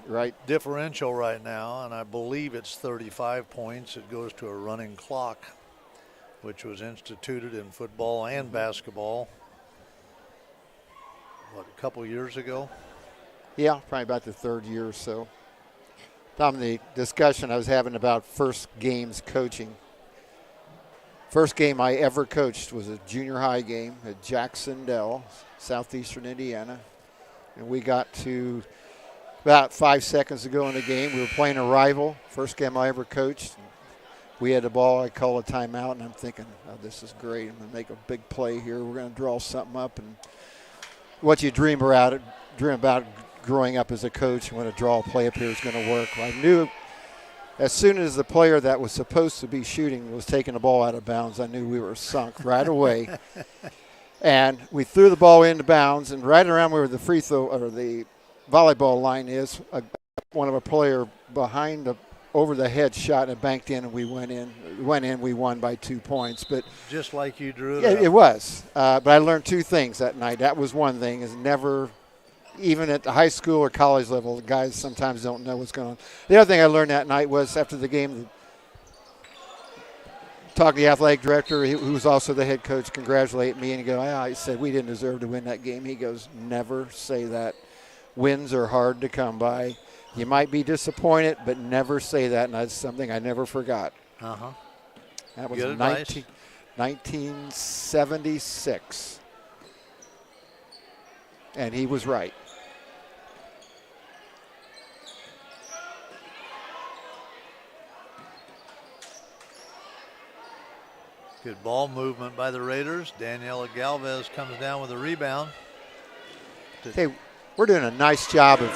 Right. differential right now, and I believe it's 35 points. It goes to a running clock, which was instituted in football and basketball, a couple years ago? Yeah, probably about the third year or so. Tom, the discussion I was having about first games coaching. First game I ever coached was a junior high game at Jacksonville, southeastern Indiana. And we got to about 5 seconds to go in the game. We were playing a rival. First game I ever coached. We had the ball. I call a timeout, and I'm thinking, oh, this is great. I'm going to make a big play here. We're going to draw something up. And what you dream about growing up as a coach, when a draw play up here is going to work. I knew as soon as the player that was supposed to be shooting was taking the ball out of bounds, I knew we were sunk right away. And we threw the ball into bounds, and right around where the free throw or the volleyball line is, one of a player behind the over the head shot and banked in, and we went in. We won by 2 points. But just like you drew it yeah, up. it was. But I learned two things that night. That was one thing, is never, even at the high school or college level, the guys sometimes don't know what's going on. The other thing I learned that night was after the game, talking to the athletic director, who was also the head coach, congratulate me, and he goes, I said, we didn't deserve to win that game. He goes, never say that. Wins are hard to come by. You might be disappointed, but never say that, and that's something I never forgot. Uh-huh. That was Good 1976. And he was right. Good ball movement by the Raiders. Daniela Galvez comes down with a rebound. Hey, we're doing a nice job of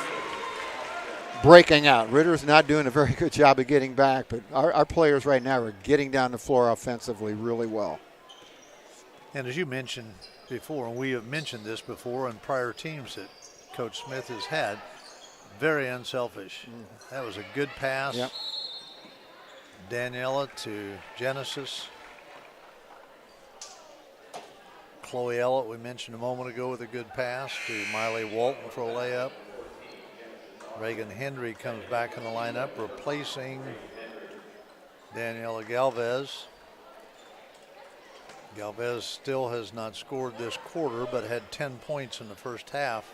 breaking out. Ritter's not doing a very good job of getting back, but our players right now are getting down the floor offensively really well. And as you mentioned before, and we have mentioned this before in prior teams that Coach Smith has had, very unselfish. That was a good pass. Yep. Daniela to Genesis. Chloe Ellett, we mentioned a moment ago, with a good pass to Miley Walton for a layup. Reagan Hendry comes back in the lineup, replacing Daniela Galvez. Galvez still has not scored this quarter, but had 10 points in the first half.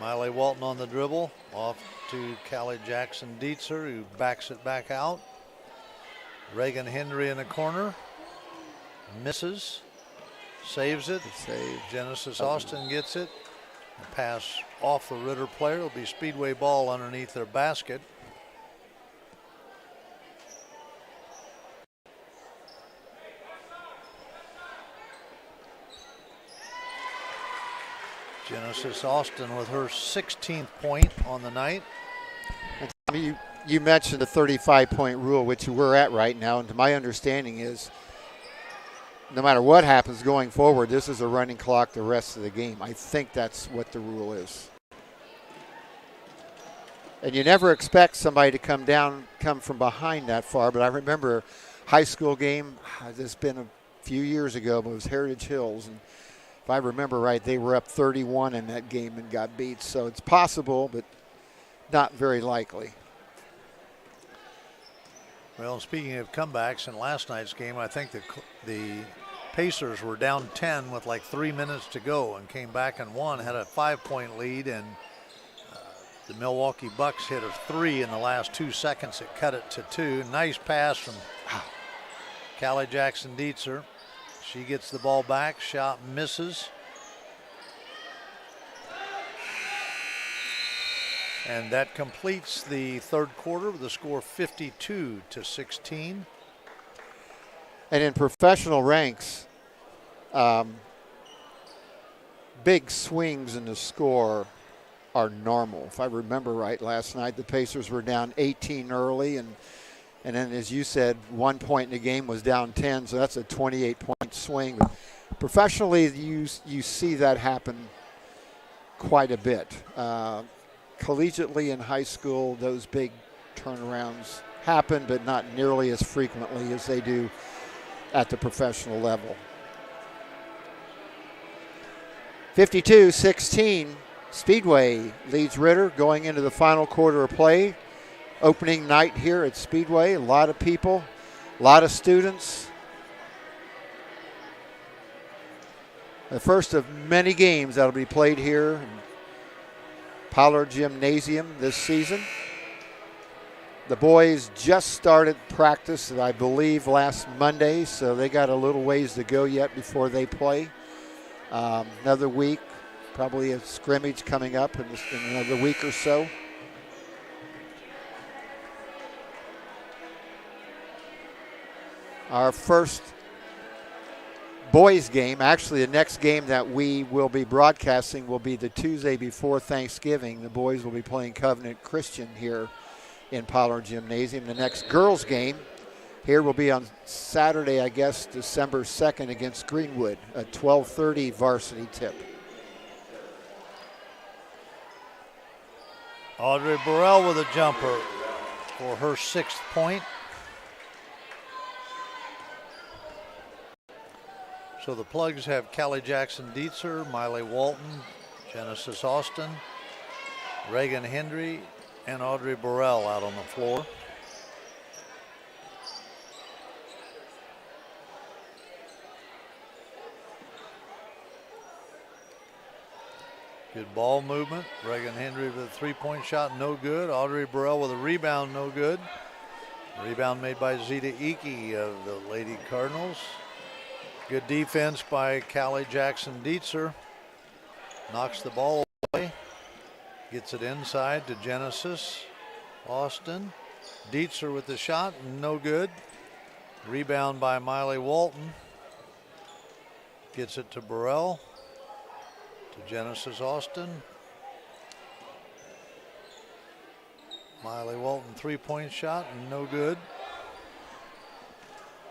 Miley Walton on the dribble, off to Callie Jackson-Dietzer, who backs it back out. Reagan Hendry in the corner, misses, saves it. Save. Genesis Austin gets it. A pass off the Ritter player. It'll be Speedway ball underneath their basket. Genesis Austin with her 16th point on the night. And Tommy, you mentioned the 35-point rule, which we're at right now, and to my understanding is no matter what happens going forward, this is a running clock the rest of the game. I think that's what the rule is. And you never expect somebody to come from behind that far, but I remember a high school game, it's been few years ago, but it was Heritage Hills. And if I remember right, they were up 31 in that game and got beat. So it's possible, but not very likely. Well, speaking of comebacks, in last night's game, I think the Pacers were down 10 with like 3 minutes to go and came back and won, had a 5-point lead, and the Milwaukee Bucks hit a 3 in the last 2 seconds. It cut it to 2. Nice pass from Callie Jackson-Dietzer. She gets the ball back, shot misses. And that completes the third quarter with a score 52-16. And in professional ranks, big swings in the score are normal. If I remember right, last night the Pacers were down 18 early, and then, as you said, 1 point in the game was down 10, so that's a 28-point swing. Professionally, you see that happen quite a bit. Collegiately in high school, those big turnarounds happen, but not nearly as frequently as they do at the professional level. 52-16, Speedway leads Ritter going into the final quarter of play. Opening night here at Speedway, a lot of people, a lot of students. The first of many games that will be played here in Pollard Gymnasium this season. The boys just started practice, I believe, last Monday, so they got a little ways to go yet before they play. Another week, probably a scrimmage coming up in another week or so. Our first boys game, actually the next game that we will be broadcasting will be the Tuesday before Thanksgiving. The boys will be playing Covenant Christian here in Pollard Gymnasium. The next girls game here will be on Saturday, I guess, December 2nd against Greenwood, a 12:30 varsity tip. Audrey Burrell with a jumper for her 6th point. So the Plugs have Callie Jackson-Dietzer, Miley Walton, Genesis Austin, Reagan Hendry, and Audrey Burrell out on the floor. Good ball movement. Reagan Hendry with a 3-point shot, no good. Audrey Burrell with a rebound, no good. Rebound made by Zeta Iki of the Lady Cardinals. Good defense by Callie Jackson-Dietzer. Knocks the ball away. Gets it inside to Genesis Austin. Dietzer with the shot, no good. Rebound by Miley Walton. Gets it to Burrell. To Genesis Austin. Miley Walton 3-point shot, no good.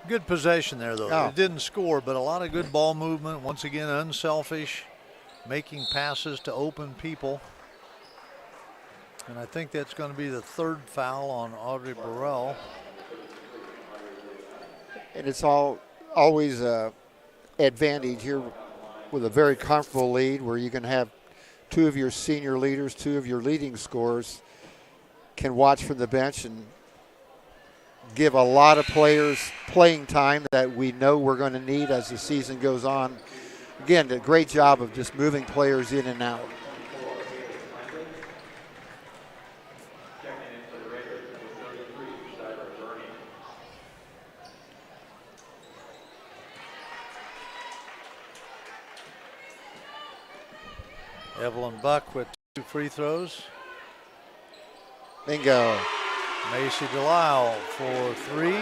Good possession there, though. Oh. It didn't score, but a lot of good ball movement. Once again, unselfish, making passes to open people. And I think that's going to be the 3rd foul on Audrey Burrell. And it's always an advantage here with a very comfortable lead where you can have 2 of your senior leaders, 2 of your leading scorers can watch from the bench and give a lot of players playing time that we know we're going to need as the season goes on. Again, a great job of just moving players in and out. Evelyn Buck with 2 free throws. Bingo. Macy Delisle for 3.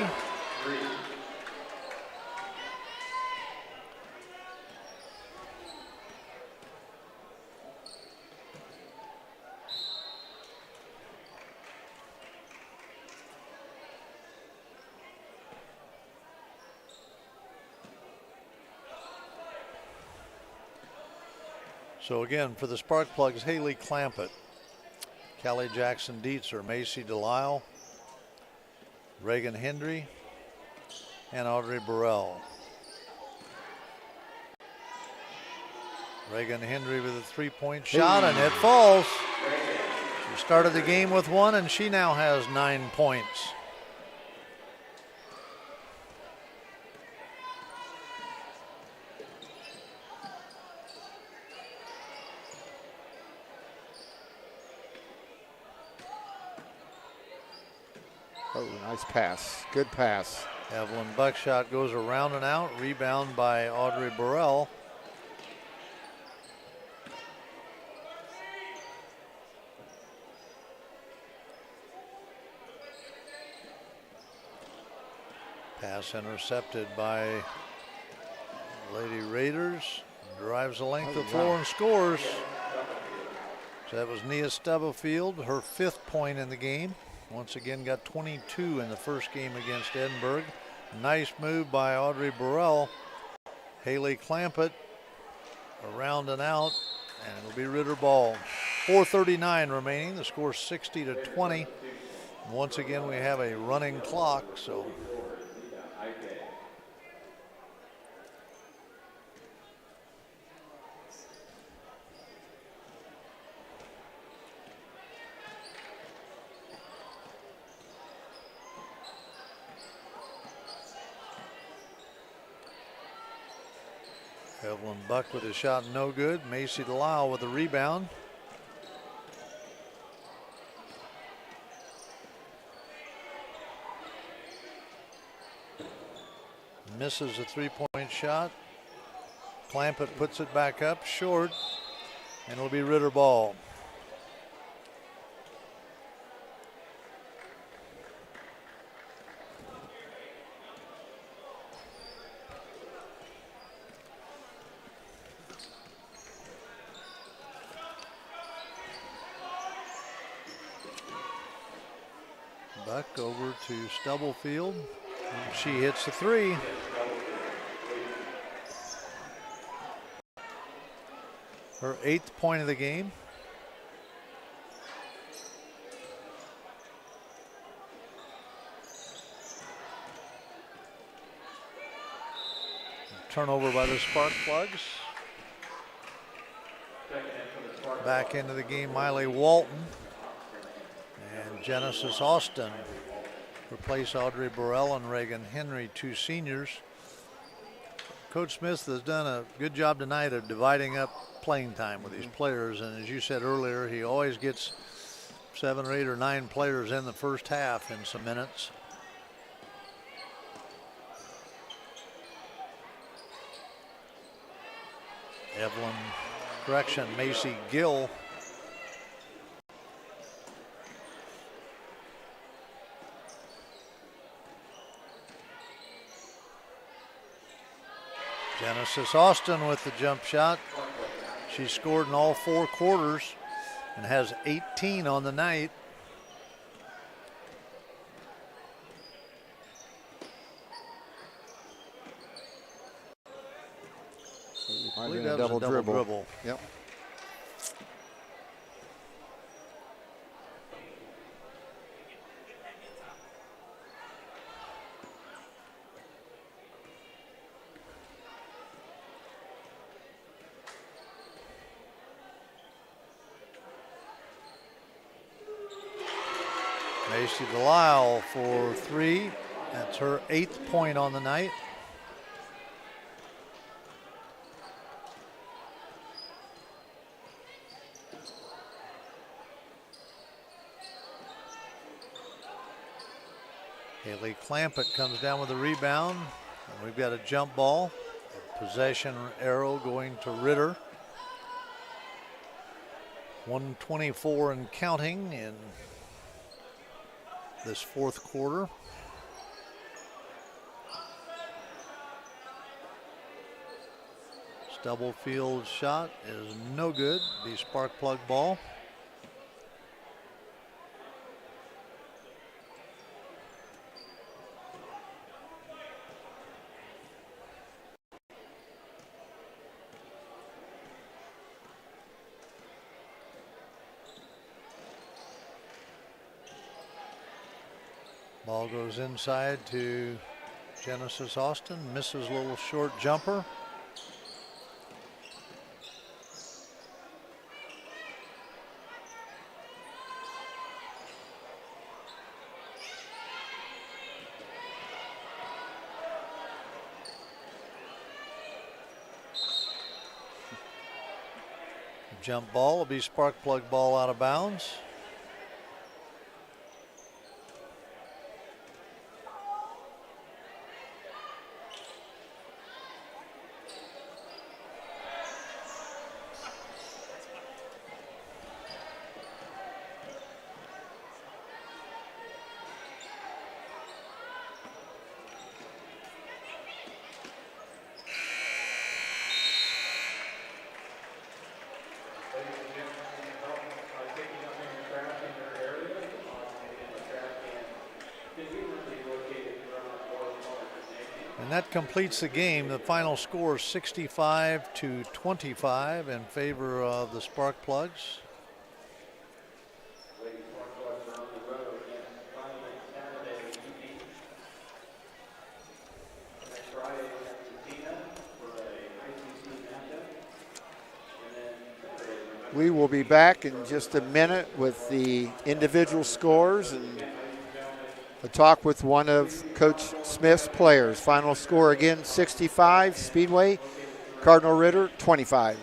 So again, for the Spark Plugs, Haley Clampett, Callie Jackson-Dietzer, Macy Delisle, Reagan Hendry, and Audrey Burrell. Reagan Henry with a three-point shot, and it falls. She started the game with one, and she now has 9 points. Oh, nice pass. Good pass. Evelyn Buckshot goes around and out. Rebound by Audrey Burrell. Pass intercepted by Lady Raiders. Drives the length of the floor and scores. So that was Nia Stubblefield, her 5th point in the game. Once again got 22 in the first game against Edinburgh. Nice move by Audrey Burrell. Haley Clampett around and out, and it'll be Ritter ball. 4:39 remaining. The score 60-20. And once again, we have a running clock, so Evelyn Buck with a shot, no good. Macy Delisle with a rebound. Misses a three-point shot. Clampett puts it back up short, and it'll be Ritter ball. Buck over to Stubblefield. She hits the three. Her 8th point of the game. Turnover by the Spark Plugs. Back into the game, Miley Walton. And Genesis Austin replace Audrey Burrell and Reagan Henry, 2 seniors. Coach Smith has done a good job tonight of dividing up playing time with these players, and as you said earlier, he always gets 7 or 8 or 9 players in the first half in some minutes. Macy Gill. Genesis Austin with the jump shot. She scored in all 4 quarters and has 18 on the night. Might have been a double dribble. Yep. Macy Delisle for 3. That's her 8th point on the night. Haley Clampett comes down with a rebound. And we've got a jump ball. A possession arrow going to Ritter. 1:24 and counting in this 4th quarter. Stubblefield's shot is no good. The spark plug ball. Ball goes inside to Genesis Austin. Misses a little short jumper. Jump ball will be spark plug ball out of bounds. And that completes the game. The final score is 65-25 in favor of the Spark Plugs. We will be back in just a minute with the individual scores and a talk with one of Coach Smith's players. Final score again, 65, Speedway. Cardinal Ritter, 25.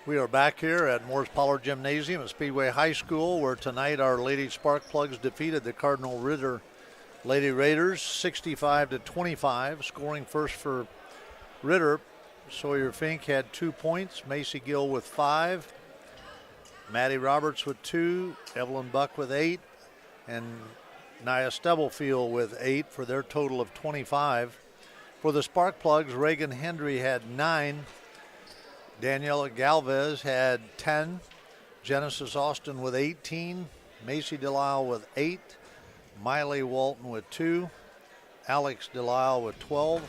We are back here at Morris Pollard Gymnasium at Speedway High School, where tonight our Lady Spark Plugs defeated the Cardinal Ritter Lady Raiders 65-25. Scoring first for Ritter, Sawyer Fink had 2 points, Macy Gill with 5, Maddie Roberts with 2, Evelyn Buck with 8, and Nia Stubblefield with 8 for their total of 25. For the Spark Plugs, Reagan Hendry had 9, Daniela Galvez had 10, Genesis Austin with 18, Macy Delisle with 8, Miley Walton with 2, Alex Delisle with 12,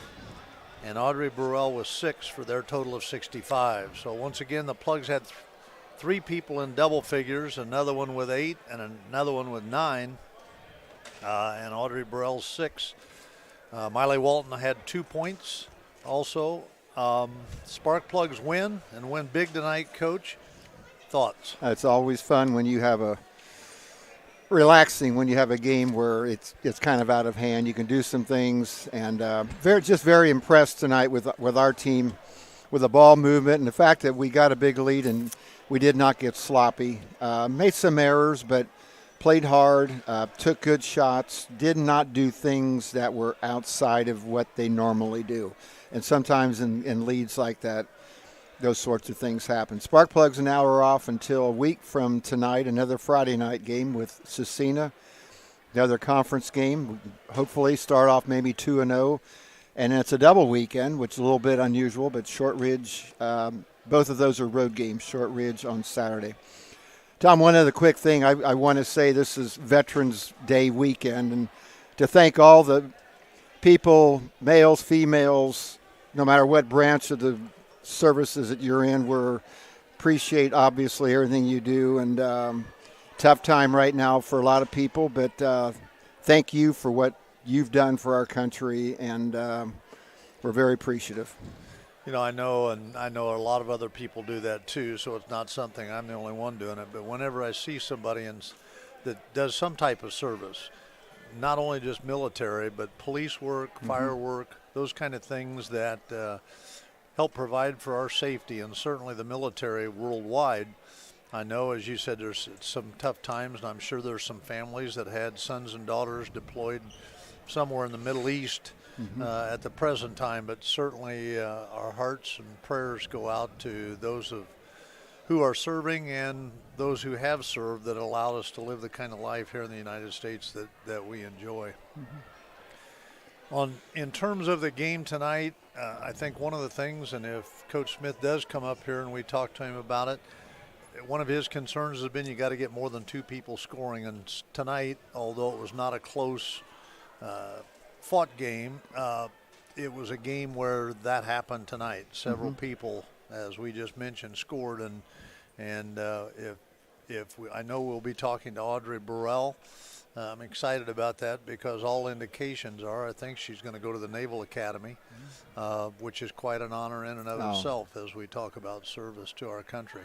and Audrey Burrell with 6 for their total of 65. So once again, the Plugs had 3 people in double figures, another one with 8 and another one with 9, and Audrey Burrell 6. Miley Walton had 2 points also. Spark Plugs win and win big tonight, Coach. Thoughts? It's always fun when you have relaxing when you have a game where it's kind of out of hand. You can do some things, and very impressed tonight with our team, with the ball movement and the fact that we got a big lead and we did not get sloppy. Made some errors, but played hard, took good shots, did not do things that were outside of what they normally do. And sometimes in leads like that, those sorts of things happen. Spark Plugs now are off until a week from tonight, another Friday night game with Cecina, another conference game. Hopefully start off maybe 2-0. And it's a double weekend, which is a little bit unusual, but Short Ridge, both of those are road games, Short Ridge on Saturday. Tom, one other quick thing. I want to say this is Veterans Day weekend, and to thank all the people, males, females, no matter what branch of the services that you're in, we appreciate obviously everything you do, and tough time right now for a lot of people, but thank you for what you've done for our country, and we're very appreciative. You know, I know a lot of other people do that too, so it's not something I'm the only one doing it, but whenever I see somebody that does some type of service, not only just military, but police work, fire work, those kind of things that help provide for our safety, and certainly the military worldwide. I know, as you said, there's some tough times, and I'm sure there's some families that had sons and daughters deployed somewhere in the Middle East at the present time, but certainly our hearts and prayers go out to those who are serving and those who have served that allowed us to live the kind of life here in the United States that we enjoy. In terms of the game tonight, I think one of the things, and if Coach Smith does come up here and we talk to him about it, one of his concerns has been you got to get more than 2 people scoring. And tonight, although it was not a close fought game, it was a game where that happened tonight. Several people, as we just mentioned, scored, and I know we'll be talking to Audrey Burrell. I'm excited about that because all indications are I think she's going to go to the Naval Academy, which is quite an honor in and of itself as we talk about service to our country.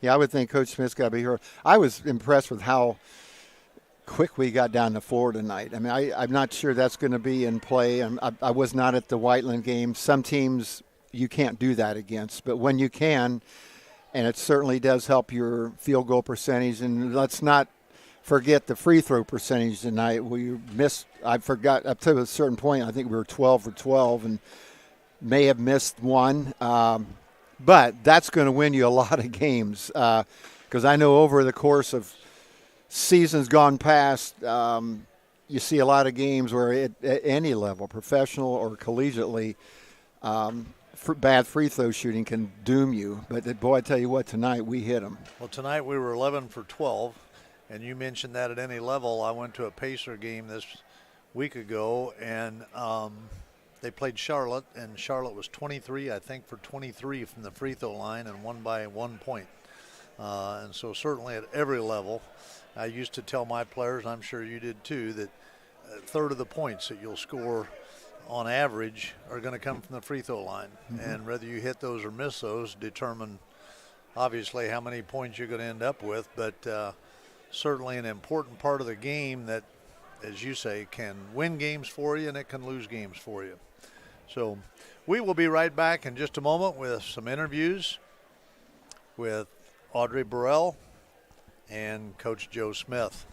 Yeah, I would think Coach Smith's got to be here. I was impressed with how quick we got down the floor tonight. I mean, I'm not sure that's going to be in play. I was not at the Whiteland game. Some teams you can't do that against, but when you can, and it certainly does help your field goal percentage. And let's not forget the free throw percentage tonight. We missed, I forgot, up to a certain point, I think we were 12 for 12 and may have missed one. But that's going to win you a lot of games because I know over the course of seasons gone past, you see a lot of games where at any level, professional or collegiately, bad free throw shooting can doom you. But, boy, I tell you what, tonight we hit them. Well, tonight we were 11 for 12. And you mentioned that at any level. I went to a Pacer game this week ago, and they played Charlotte, and Charlotte was 23, I think, for 23 from the free throw line and won by 1 point. And so certainly at every level, I used to tell my players, and I'm sure you did too, that a third of the points that you'll score on average are going to come from the free throw line. And whether you hit those or miss those determine obviously how many points you're going to end up with, but certainly an important part of the game that, as you say, can win games for you and it can lose games for you. So we will be right back in just a moment with some interviews with Audrey Burrell and Coach Joe Smith.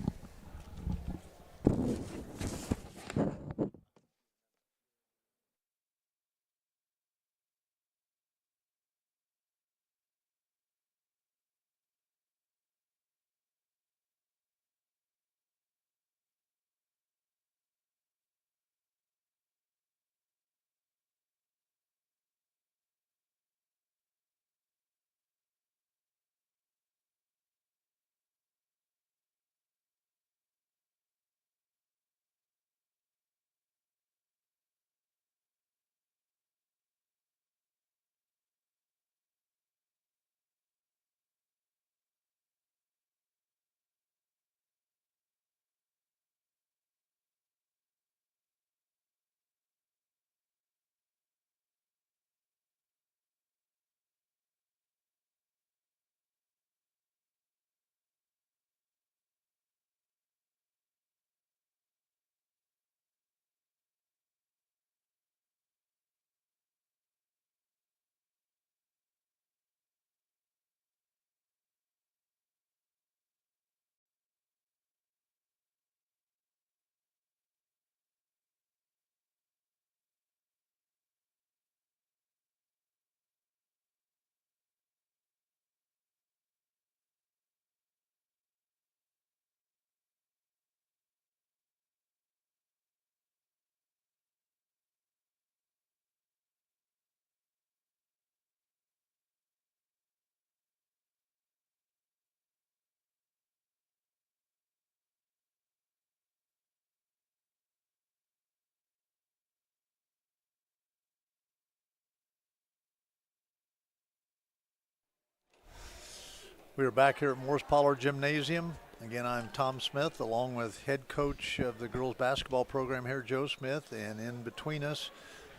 We are back here at Morris Pollard Gymnasium. Again, I'm Tom Smith, along with head coach of the girls basketball program here, Joe Smith. And in between us,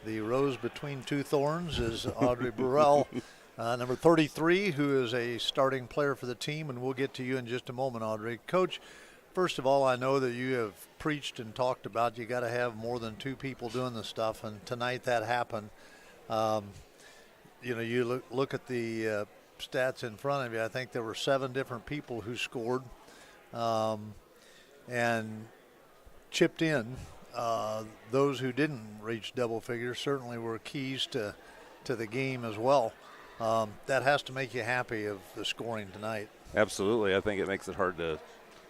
the rose between two thorns, is Audrey Burrell, number 33, who is a starting player for the team. And we'll get to you in just a moment, Audrey. Coach, first of all, I know that you have preached and talked about you got to have more than two people doing this stuff. And tonight that happened. You look at the stats in front of you. I think there were 7 different people who scored and chipped in. Those who didn't reach double figures certainly were keys to the game as well. That has to make you happy of the scoring tonight. Absolutely. I think it makes it hard to,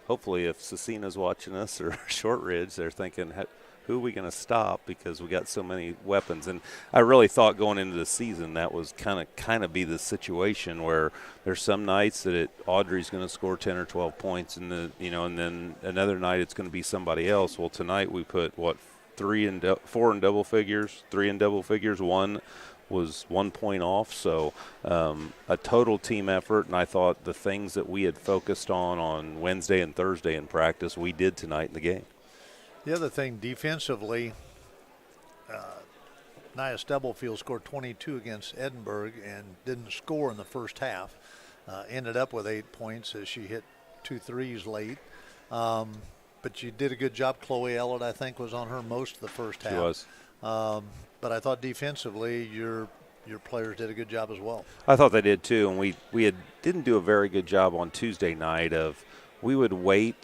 hopefully if Cecina's watching us or Shortridge, they're thinking, who are we going to stop, because we got so many weapons. And I really thought going into the season that was kind of be the situation where there's some nights that Audrey's going to score 10 or 12 points, and and then another night it's going to be somebody else. Well, tonight we put 4 in double figures, 3 in double figures, 1 was 1 point off. So a total team effort, and I thought the things that we had focused on Wednesday and Thursday in practice, we did tonight in the game. The other thing, defensively, Nia Stubblefield scored 22 against Edinburgh and didn't score in the first half. Ended up with 8 points as she hit 2 threes late. But you did a good job. Chloe Ellett, I think, was on her most of the first half. She was. But I thought defensively your players did a good job as well. I thought they did too, and we didn't do a very good job on Tuesday night we would wait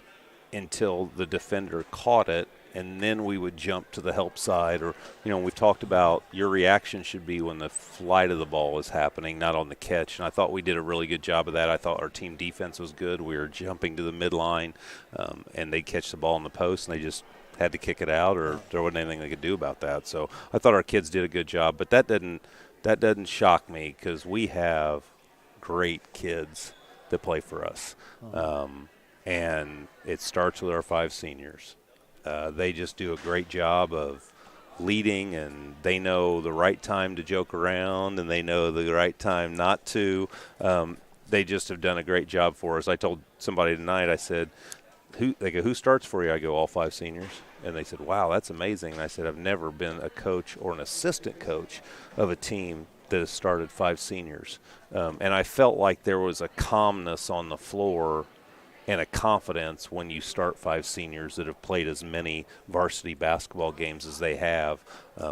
until the defender caught it, and then we would jump to the help side. Or, we've talked about your reaction should be when the flight of the ball is happening, not on the catch. And I thought we did a really good job of that. I thought our team defense was good. We were jumping to the midline, and they'd catch the ball in the post, and they just had to kick it out, or there wasn't anything they could do about that. So I thought our kids did a good job. But that doesn't shock me, because we have great kids that play for us. And it starts with our 5 seniors. They just do a great job of leading, and they know the right time to joke around, and they know the right time not to. They just have done a great job for us. I told somebody tonight, I said, they go, who starts for you? I go, all 5 seniors. And they said, wow, that's amazing. And I said, I've never been a coach or an assistant coach of a team that has started 5 seniors. And I felt like there was a calmness on the floor and a confidence when you start 5 seniors that have played as many varsity basketball games as they have.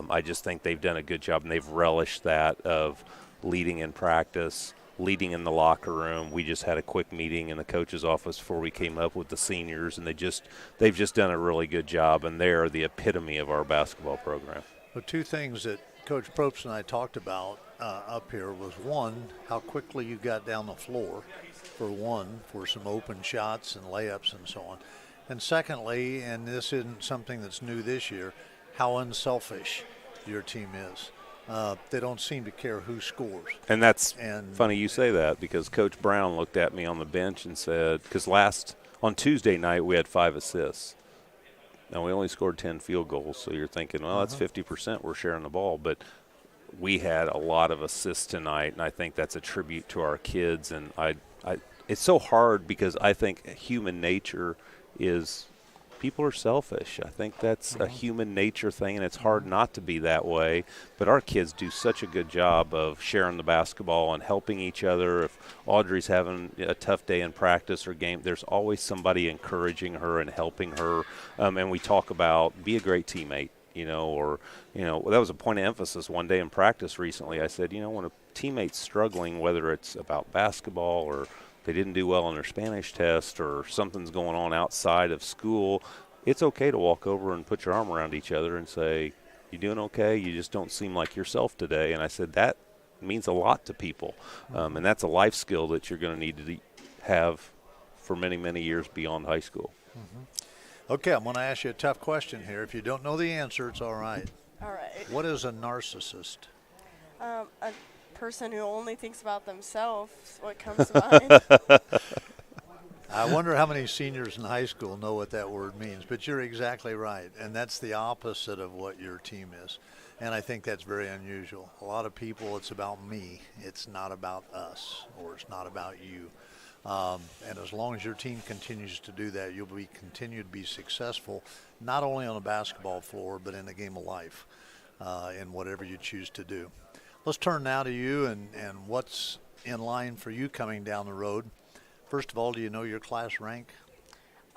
I just think they've done a good job, and they've relished that of leading in practice, leading in the locker room. We just had a quick meeting in the coach's office before we came up with the seniors, and they've just done a really good job, and they are the epitome of our basketball program. The two things that Coach Probst and I talked about up here was, one, how quickly you got down the floor, for some open shots and layups and so on. And secondly, and this isn't something that's new this year, how unselfish your team is. They don't seem to care who scores. And that's funny you say that, because Coach Brown looked at me on the bench and said, because on Tuesday night we had 5 assists. Now, we only scored 10 field goals, so you're thinking, well, that's 50% we're sharing the ball. But we had a lot of assists tonight, and I think that's a tribute to our kids. And it's so hard, because I think human nature is people are selfish. I think that's a human nature thing, and it's hard not to be that way. But our kids do such a good job of sharing the basketball and helping each other. If Audrey's having a tough day in practice or game, there's always somebody encouraging her and helping her. And we talk about be a great teammate, that was a point of emphasis one day in practice recently. I said, when a teammate's struggling, whether it's about basketball or they didn't do well on their Spanish test or something's going on outside of school, it's okay to walk over and put your arm around each other and say, you doing okay? You just don't seem like yourself today. And I said, that means a lot to people. And that's a life skill that you're going to need to have for many, many years beyond high school. Okay, I'm going to ask you a tough question here. If you don't know the answer, it's all right. All right. What is a narcissist? A person who only thinks about themselves. What comes to mind? I wonder how many seniors in high school know what that word means, but you're exactly right, and that's the opposite of what your team is, and I think that's very unusual. A lot of people, it's about me. It's not about us, or it's not about you. And as long as your team continues to do that, you'll continue to be successful, not only on a basketball floor, but in the game of life, in whatever you choose to do. Let's turn now to you and what's in line for you coming down the road. First of all, do you know your class rank?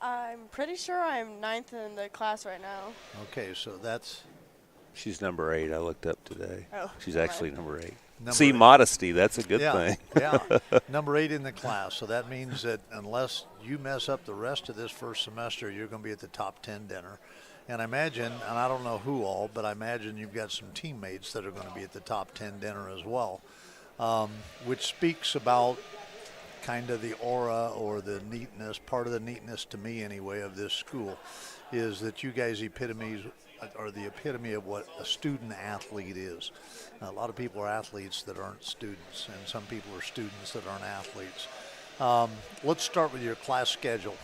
I'm pretty sure I'm 9th in the class right now. Okay, so that's... She's number 8. I looked up today. Oh, She's actually number 8. Number 8. Modesty, that's a good thing. Yeah, number 8 in the class. So that means that unless you mess up the rest of this first semester, you're going to be at the top 10 dinner. And I imagine, and I don't know who all, but I imagine you've got some teammates that are going to be at the top 10 dinner as well, which speaks about kind of the aura or the neatness, part of the neatness to me anyway of this school, is that you guys are the epitome of what a student athlete is. A lot of people are athletes that aren't students, and some people are students that aren't athletes. Let's start with your class schedule.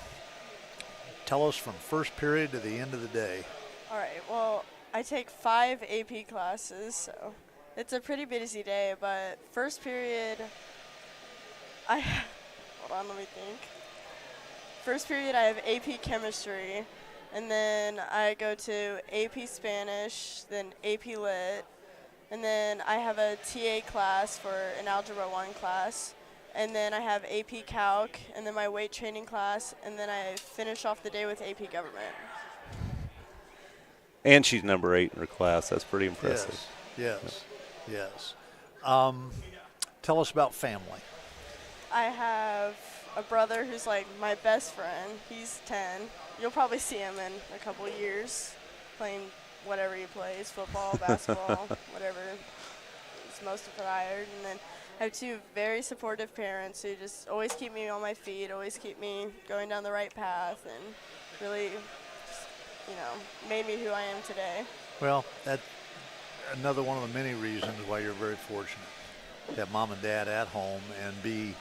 Tell us from first period to the end of the day. All right, well, I take 5 AP classes, so it's a pretty busy day, but first period, hold on, let me think. First period, I have AP Chemistry, and then I go to AP Spanish, then AP Lit, and then I have a TA class for an Algebra 1 class. And then I have AP Calc, and then my weight training class, and then I finish off the day with AP Government. And she's number 8 in her class. That's pretty impressive. Yes. Tell us about family. I have a brother who's like my best friend. He's 10. You'll probably see him in a couple of years playing whatever he plays, football, basketball, whatever. He's most retired. And then I have 2 very supportive parents who just always keep me on my feet, always keep me going down the right path, and really, made me who I am today. Well, that's another one of the many reasons why you're very fortunate to have mom and dad at home and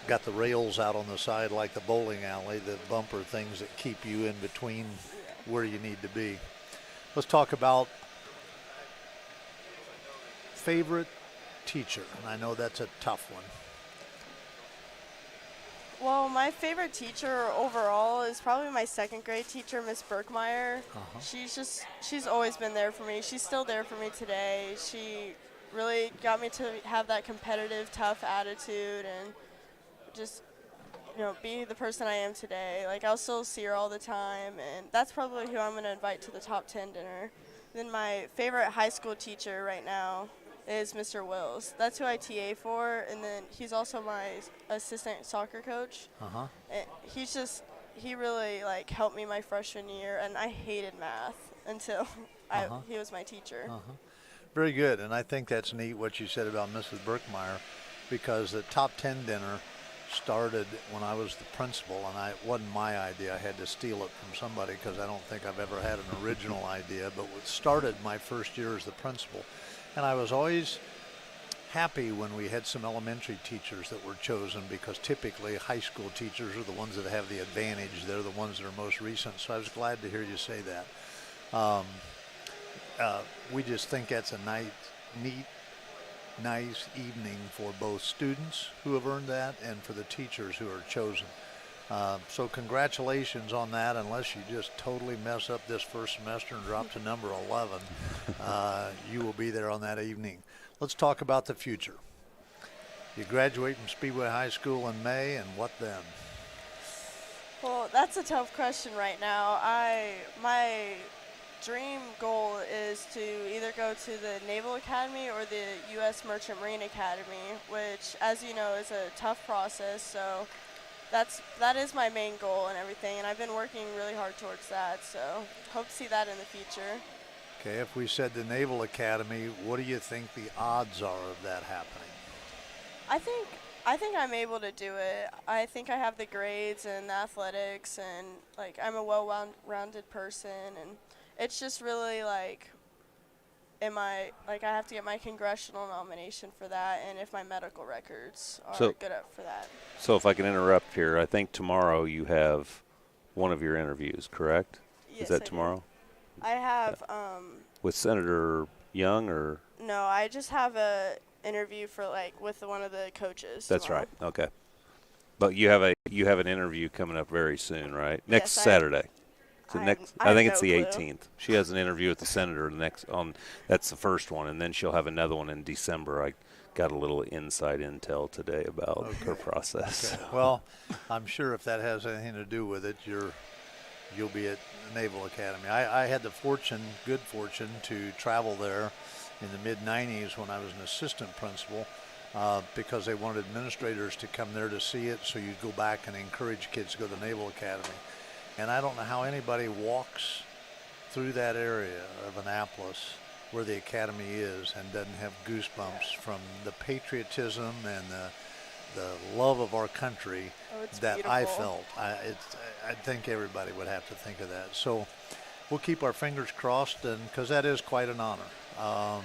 got the rails out on the side like the bowling alley, the bumper things that keep you in between where you need to be. Let's talk about favorite teacher, and I know that's a tough one. Well, my favorite teacher overall is probably my 2nd grade teacher, Miss Berkmeyer. She's always been there for me. She's still there for me today. She really got me to have that competitive, tough attitude and just, be the person I am today. Like, I'll still see her all the time, and that's probably who I'm going to invite to the top 10 dinner. Then my favorite high school teacher right now is Mr. Wills. That's who I TA for, and then he's also my assistant soccer coach. Uh-huh. And he really like helped me my freshman year, and I hated math until he was my teacher. Very good, and I think that's neat what you said about Mrs. Berkmeyer, because the top 10 dinner started when I was the principal, and it wasn't my idea. I had to steal it from somebody because I don't think I've ever had an original idea, but what started my first year as the principal. And I was always happy when we had some elementary teachers that were chosen, because typically high school teachers are the ones that have the advantage. They're the ones that are most recent, so I was glad to hear you say that. We just think that's a neat, nice evening for both students who have earned that and for the teachers who are chosen. So congratulations on that, unless you just totally mess up this first semester and drop to number 11. You will be there on that evening. Let's talk about the future. You graduate from Speedway High School in May, and what then? Well, that's a tough question right now. My dream goal is to either go to the Naval Academy or the U.S. Merchant Marine Academy, which, as you know, is a tough process. So that is my main goal and everything, and I've been working really hard towards that. So hope to see that in the future. Okay, if we said the Naval Academy, what do you think the odds are of that happening? I think I'm able to do it. I think I have the grades and the athletics, and like I'm a well-rounded person, and it's just really like, I have to get my congressional nomination for that, and if my medical records are good up for that. So if I can interrupt here, I think tomorrow you have one of your interviews, correct? Yes, is that I tomorrow? Do. I have with Senator Young, or? No, I just have a interview for with one of the coaches. That's tomorrow. right. Okay. But you have an interview coming up very soon, right? Next Yes, Saturday. I think it's the clue. 18th. She has an interview with the senator that's the first one, and then she'll have another one in December. I got a little inside intel today about her process. Okay. Well, I'm sure if that has anything to do with it, you'll be at the Naval Academy. I had the good fortune to travel there in the mid-'90s when I was an assistant principal, because they wanted administrators to come there to see it, so you'd go back and encourage kids to go to the Naval Academy. And I don't know how anybody walks through that area of Annapolis where the academy is and doesn't have goosebumps from the patriotism and the love of our country that beautiful. I felt. I think everybody would have to think of that. So we'll keep our fingers crossed, and because that is quite an honor.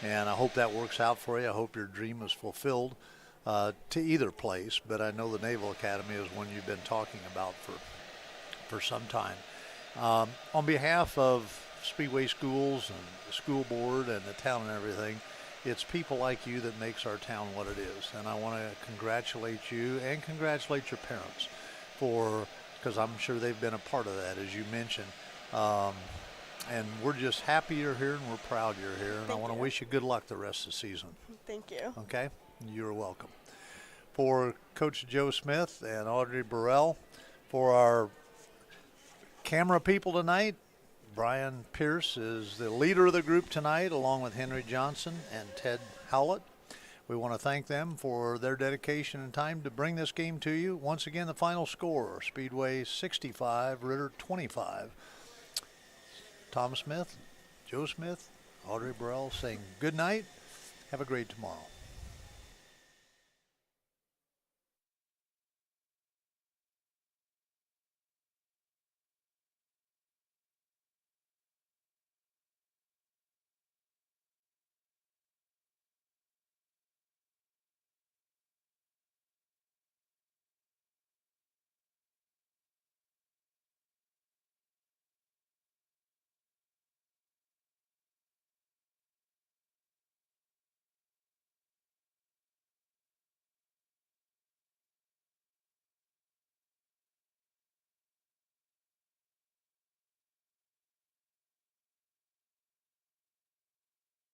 And I hope that works out for you. I hope your dream is fulfilled to either place, but I know the Naval Academy is one you've been talking about for some time. On behalf of Speedway Schools and the school board and the town and everything, it's people like you that makes our town what it is. And I want to congratulate you and congratulate your parents because I'm sure they've been a part of that, as you mentioned. And we're just happy you're here, and we're proud you're here. And I want to wish you good luck the rest of the season. Thank you. Okay? You're welcome. For Coach Joe Smith and Audrey Burrell, for our camera people tonight, Brian Pierce is the leader of the group tonight, along with Henry Johnson and Ted Howlett. We want to thank them for their dedication and time to bring this game to you. Once again, the final score, Speedway 65, Ritter 25. Tom Smith, Joe Smith, Audrey Burrell saying good night. Have a great tomorrow.